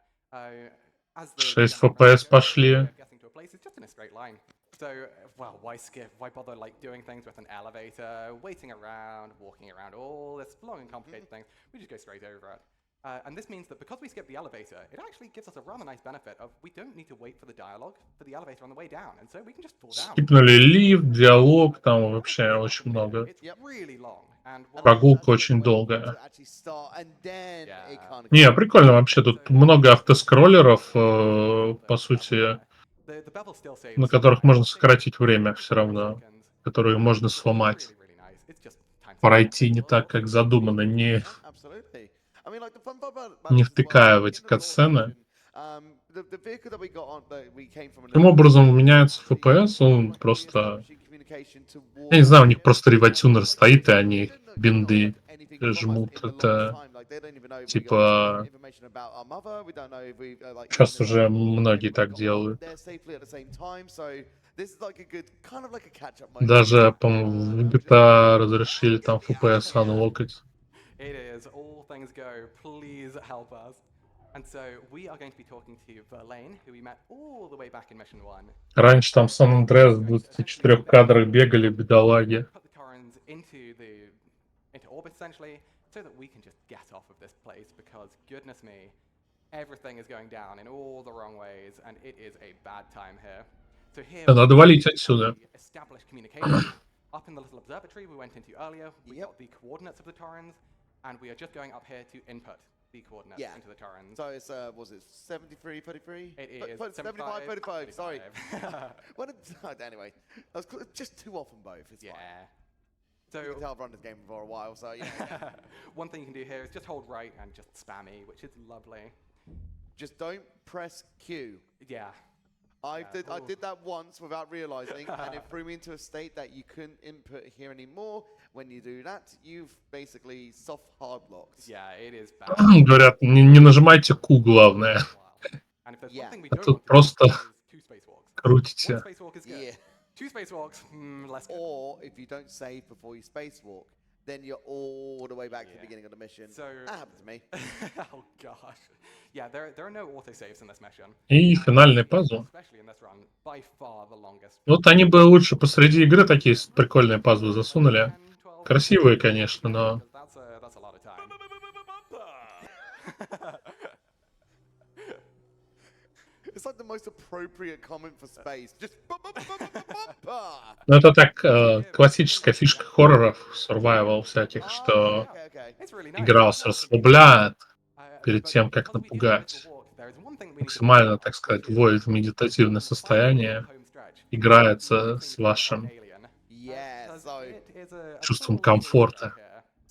As the 6 general FPS manager, пошли. getting to a place is just in a straight line. So, well, why skip? Why bother like doing things with an elevator, waiting around, walking around, all this long and complicated things? We just go straight over it. And this means that because we skip the elevator, it actually gives us a rather nice benefit of we don't need to wait for the dialogue for the elevator on the way down, and so we can just fall down. Скипнули лифт, диалог, там вообще очень много. It's really long, and Прогулка очень долгая. Yeah. Не, прикольно вообще. Тут много автоскроллеров, по сути, the bevel still saves на которых можно сократить время все равно, seconds. которые можно сломать. Really, really nice. It's just time to Пройти не так, как задумано, не втыкая в эти катсцены. Таким образом меняется FPS, он просто communication towards. Я не знаю, у них просто реватюнер стоит, и они бинды жмут. Это типа... Сейчас уже многие так делают. Даже, по-моему, в GTA разрешили там FPS unlockать. It is. All things go. Please help us. And so we are going to be talking to Verlaine, who we met all the way back in Mission 1. Раньше там Сан-Андреас в 24 кадрах бегали, бедолаги. Put the Torrens into orbit essentially, so that we can just get off of this place because goodness me, everything is going down in all the wrong ways, and it is a bad time here. So here Надо валить отсюда. established communication. Up in the little observatory we went into earlier, we got the coordinates of the Torrens, and we are just going up here to input the coordinates into the Torrens. So it's was it 73, 33? It is 75, 35. Sorry. Anyway, I was just too often both. It's fine. So you can tell I've run this game for a while, so yeah. One thing you can do here is just hold right and just spam E, which is lovely. Just don't press Q. Yeah. I did that once without realizing, and it threw me into a state that you couldn't input here anymore. When you do that, you've basically soft hard locked. Yeah, it is bad. Говорят, не нажимайте Q, главное. А тут просто крутите. Yeah. Two spacewalks, less good. Or if you don't save before you spacewalk, then you're all the way back to the beginning of the mission. So, that happened to me. Oh gosh. Yeah, there are no autosaves in this mission. И финальный пазл. Especially in this run, by far the longest. Вот они бы лучше посреди игры такие прикольные пазлы засунули. Красивые, конечно, но... That's a lot of time. It's like the most appropriate comment for space. Just Ну, это так классическая фишка хорроров, survival всяких, что игра вас расслабляет перед тем, как напугать. Максимально, так сказать, вводит в медитативное состояние, играется с вашим чувством комфорта.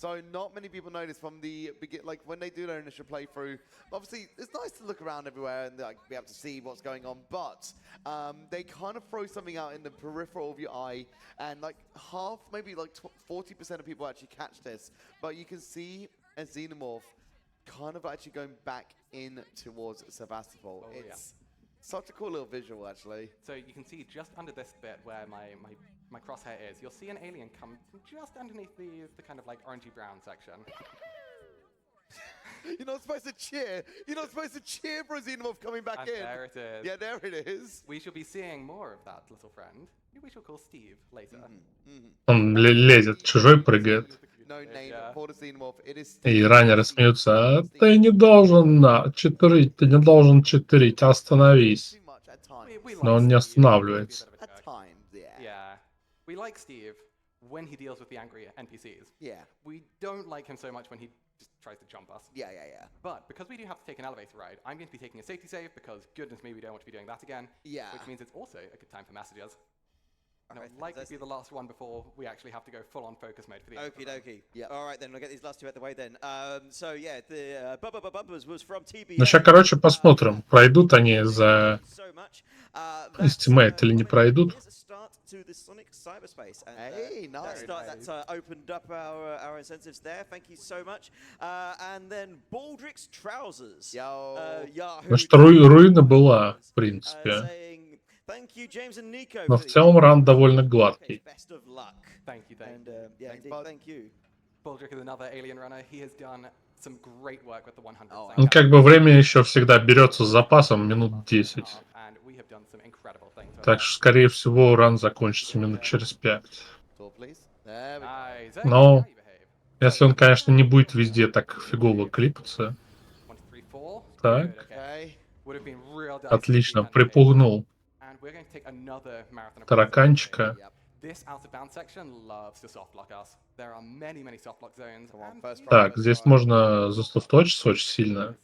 So not many people know this from the begin, like when they do their initial playthrough. Obviously, it's nice to look around everywhere and like be able to see what's going on, but they kind of throw something out in the peripheral of your eye, and like half, maybe like 40% of people actually catch this. But you can see a xenomorph kind of actually going back in towards Sevastopol. It's such a cool little visual, actually. So you can see just under this bit where my crosshair is, you'll see an alien come just underneath the kind of like orangey brown section. You're not supposed to cheer. You're not supposed to cheer for a xenomorph coming back and in. There it is. Yeah, there it is. We shall be seeing more of that little friend, who we shall call Steve later. Он лезет, чужой прыгает. No name for the xenomorph. It is И раннеры смеются. Ты не должен читерить, ты не должен читерить, остановись. Но он не останавливается. Yeah. We like Steve when he deals with the angry NPCs. Yeah. We don't like him so much when he just tries to jump us. Yeah. But because we do have to take an elevator ride, I'm going to be taking a safety save because goodness me, we don't want to be doing that again. Yeah. Which means it's also a good time for messages. And Alright, it would likely be the last one before we actually have to go full on focus mode for the Okie dokie. Yeah. Alright then, I'll get these last two out the way then. So yeah, the Bumpers was from TBA. Ну, сейчас, короче, посмотрим, пройдут они за Estimate или не пройдут. Hey, nice. That's opened up our incentives there. Thank you so much. And then Baldrick's Trousers. Потому что руина была, в принципе. Thank you, James and Nico. Но в целом ран довольно гладкий. Best of luck. Thank you. And yeah, indeed, thank you. Baldrick is another alien runner. He has done some great work with the 100. Ну, как бы время еще всегда берется с запасом минут 10. Так что, скорее всего, ран закончится минут через 5. Но, если он, конечно, не будет везде так фигово клипаться. Так. Отлично, припугнул тараканчика. Так, здесь можно застофточиться очень сильно.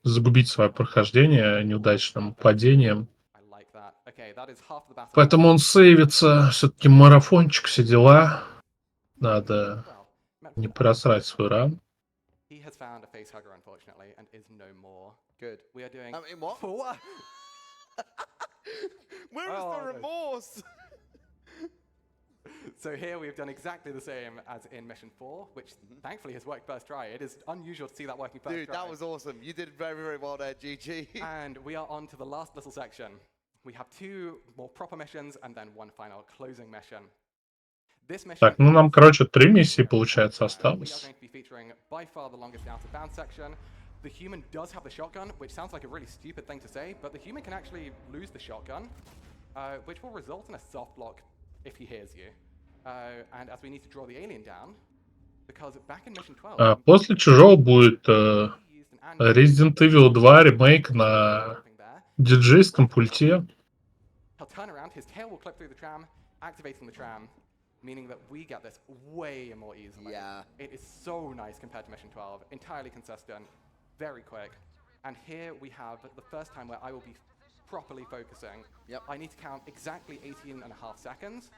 Загубить свое прохождение неудачным падением. Поэтому он сейвится. Все-таки марафончик, все дела. Надо не просрать свой ран. Good. We are doing. In what? For what? Where is the remorse? So here we've done exactly the same as in Mission 4, which thankfully has worked first try. It is unusual to see that working first try. Dude, that was awesome. You did very, very well there, GG. And we are on to the last little section. We have 2 more proper missions and then 1 final closing mission. This mission Так, ну нам, короче, 3 миссии, получается, we are осталось. going to be featuring by far the longest out of bounds section. The human does have the shotgun, which sounds like a really stupid thing to say, but the human can actually lose the shotgun, which will result in a soft block if he hears you. And as we need to draw the alien down, because back in Mission 12... После Чужого будет Resident Evil 2 ремейк на диджейском пульте. He'll turn around, his tail will clip through the tram, activating the tram, meaning that we get this way more easily. Yeah. It is so nice compared to Mission 12, entirely consistent, very quick. And here we have the first time where I will be properly focusing. Yep. I need to count exactly 18.5 seconds,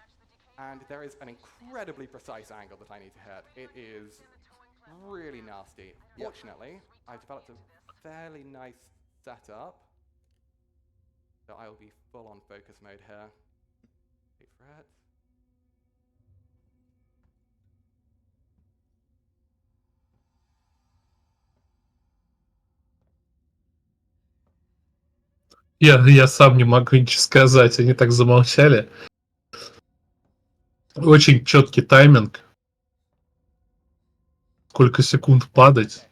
and there is an incredibly precise angle that I need to hit. It is really nasty. Yep. Fortunately, I've developed a fairly nice setup. So I will be full on focus mode here. Wait for it. Я сам не могу ничего сказать, они так замолчали. Очень четкий тайминг. Сколько секунд падать.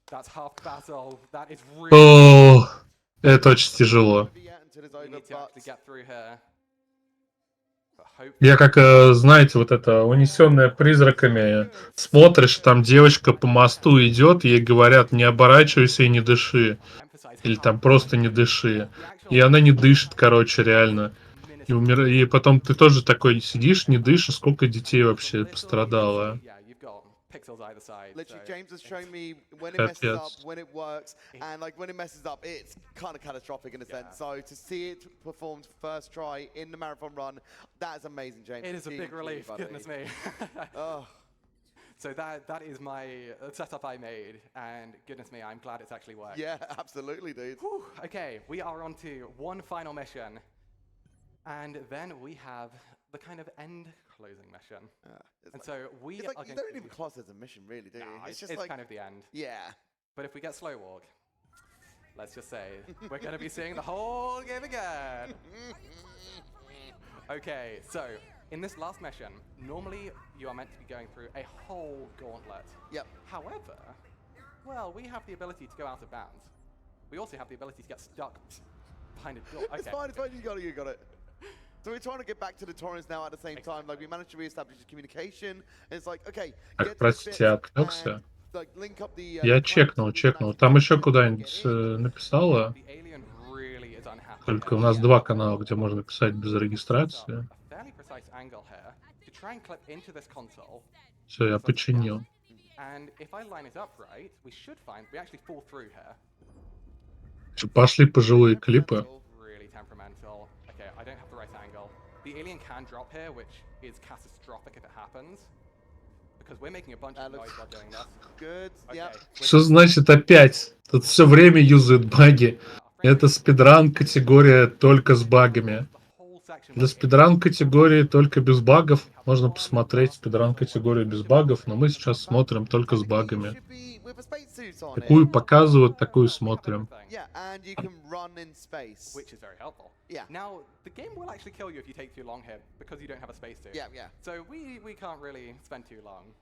That's half battle. That is really... О, это очень тяжело. We need to actually get through here. But hopefully... Я как, знаете, вот это, унесенная призраками, смотришь, там девочка по мосту идет, ей говорят, не оборачивайся и не дыши. Или там просто не дыши. И она не дышит, короче, реально. И потом ты тоже такой сидишь, не дышишь, сколько детей вообще пострадало. Literally, James has shown me when it messes up, when it works, and like when it messes up, it's kind of catastrophic in a sense. So to see it performed first try in the marathon run, that is amazing, James. It is a big relief, goodness me. Oh. So that is my setup I made, and goodness me, I'm glad it's actually worked. Yeah, absolutely, dude. Whew. Okay, we are on to 1 final mission, and then we have the kind of end closing mission. And so we it's like, you don't even class it as a mission, really, do you? No, it's just it's like kind of the end. Yeah. But if we get slow walk, let's just say we're going to be seeing the whole game again. Okay, so in this last mission, normally you are meant to be going through a whole gauntlet. Yep. However, well, we have the ability to go out of bounds. We also have the ability to get stuck behind a door. Okay. It's fine, you got it. So we're trying to get back to the Torrens now at the same time. Like we managed to reestablish the communication, and it's like, okay, get Простите, я отвлекся. like link up the. Я чекнул. Там еще куда-нибудь написала. The alien really is unhappy. Только у нас 2 канала, где можно писать без регистрации. A fairly precise angle here to try and clip into this console. Все, я починил. And if I line it up right, we should find we actually fall through here. Пошли пожилые клипы. Really temperamental. Okay, I don't have the right angle. The alien can drop here, which is catastrophic if it happens. Because we're making a bunch of noise while doing this. Good, yeah. Что значит опять? Тут все время юзают баги. Это спидран категория только с багами. Для спидран категории только без багов можно посмотреть спидран категорию без багов, но мы сейчас смотрим только с багами. Такую показывают, такую смотрим. Yeah. Now, the game will actually kill you if you take too long here because you don't have a spacesuit. Yeah, yeah. So we can't really spend too long.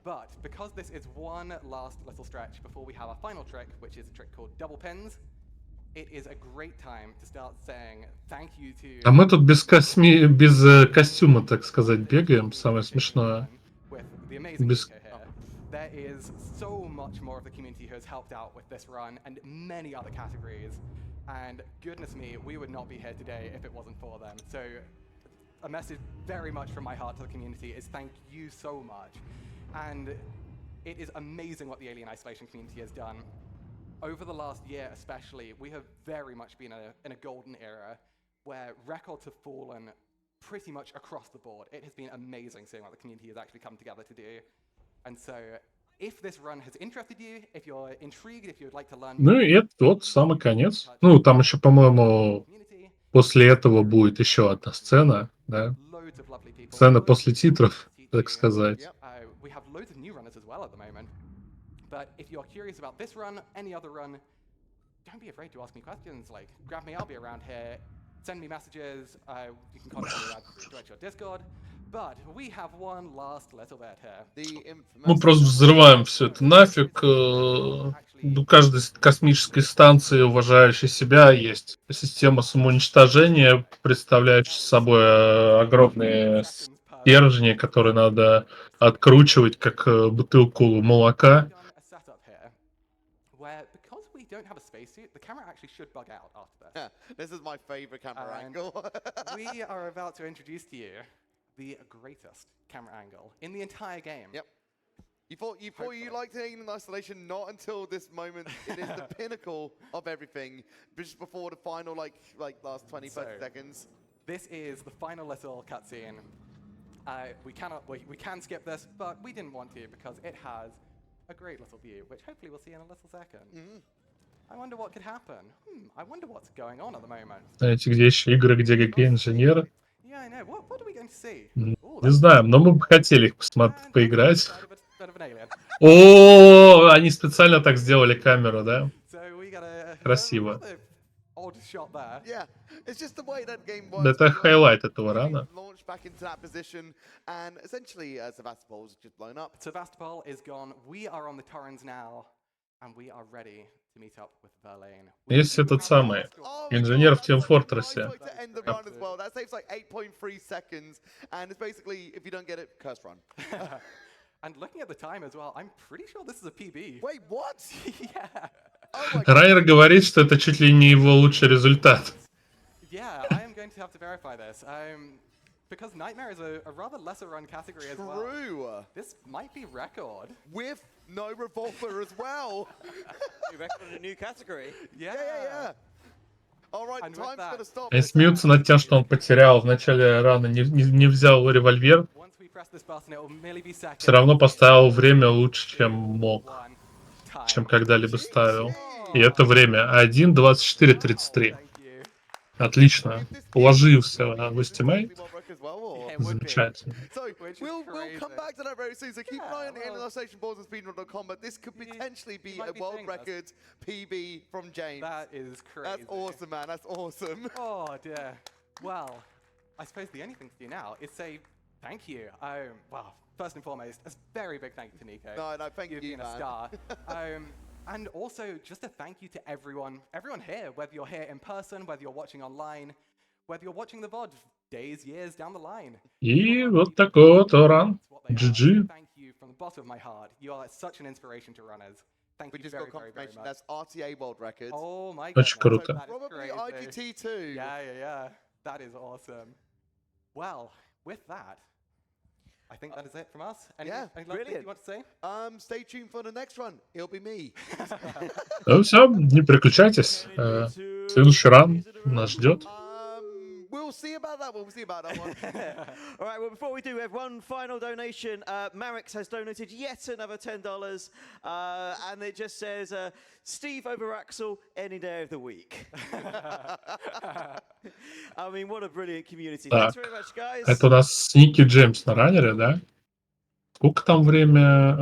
But because this is one last little stretch before we have our final trick, which is a trick called double pins, it is a great time to start saying thank you to... А мы тут без костюма, так сказать, бегаем, самое смешное. Без... There is so much more of the community who has helped out with this run and many other categories. And goodness me, we would not be here today if it wasn't for them. So a message very much from my heart to the community is thank you so much. And it is amazing what the Alien Isolation community has done. Over the last year especially, we have very much been in a golden era where records have fallen pretty much across the board. It has been amazing seeing what the community has actually come together to do. And so if this run has interested you, if you're intrigued, if you'd like to learn... Ну и это вот самый конец. Ну, там еще, по-моему, после этого будет еще одна сцена, да? lovely people. Сцена после титров, так сказать. We have loads of new runners as well at the moment. But if you're curious about this run, any other run, don't be afraid to ask me questions. Like, grab me, I'll be around here. Send me messages. You can contact me direct your Discord. But we have one last little bit here. Мы просто взрываем все это нафиг. У каждой космической станции, уважающей себя, есть система самоуничтожения, представляющая собой огромные стержни, которые надо откручивать, как бутылку молока. Where, because we don't have a spacesuit, the camera actually should bug out after this. Yeah, this is my favorite camera angle. We are about to introduce to you the greatest camera angle in the entire game. Yep. You thought you liked Alien in Isolation, not until this moment. It is the pinnacle of everything, just before the final, like last 20, 30 seconds. This is the final little cutscene. We can skip this, but we didn't want to because it has a great little view, which hopefully we'll see in a little second. I wonder what could happen. I wonder what's going on at the moment. Знаете, где еще игры, где инженеры? Yeah, I know. What are we going to see? Не знаем, но мы бы хотели их поиграть. О, они специально так сделали камеру, да? Красиво. Yeah, it's just the way that game works. Это хайлайт этого рана. Launched back into that position, and essentially Sevastopol was just blown up. Sevastopol is gone. We are on the Torrens now, and we are ready to meet up with Verlaine. Есть этот самый инженер в Team Fortress. That saves like 8.3 seconds, and it's basically, if you don't get it, curse run. And looking at the time as well, I'm pretty sure this is a PB. Wait, what? Yeah. Райер говорит, что это чуть ли не его лучший результат. Yeah, I am going to have to verify this. Because Nightmare is a rather lesser run category as well. True. This might be record. With no revolver as well. New record in a new category. Yeah. All right, time's gonna stop. Они смеются над тем, что он потерял в начале рана, не взял револьвер. Все равно поставил время лучше, чем мог, чем когда-либо ставил. И это время 1:24:33. Отлично. Уложился в эстимейт. Замечательно. So we'll come back to that very soon. So keep an eye on the Alien Isolation boards and speedrun.com, but this could potentially be a world record PB from James. That is crazy. That's awesome, man. That's awesome. Oh dear. Well, I suppose the only thing to do now is say thank you. Well, first and foremost, a very big thank you to Nico. No, thank you, You've been man. a star. And also, just a thank you to everyone here, whether you're here in person, whether you're watching online, whether you're watching the VOD days, years down the line. И вот такой вот ран. GG. Thank you from the bottom of my heart. You are such an inspiration to runners. Thank you very, very, very much. That's RTA world record. Oh my god. Очень круто. Probably IGT too. Yeah. That is awesome. Well, with that, I think that is it from us. Anything you want to say? Stay tuned for the next run. It'll be me. Ну все, не переключайтесь. Следующий ран нас ждет. We'll see about that one. All right, well, before we do, we have one final donation. Marix has donated yet another $10. And it just says, Steve over Axel any day of the week. I mean, what a brilliant community. Thanks very much, guys. Это у нас Сники Джеймс на раннере, да? Сколько там время?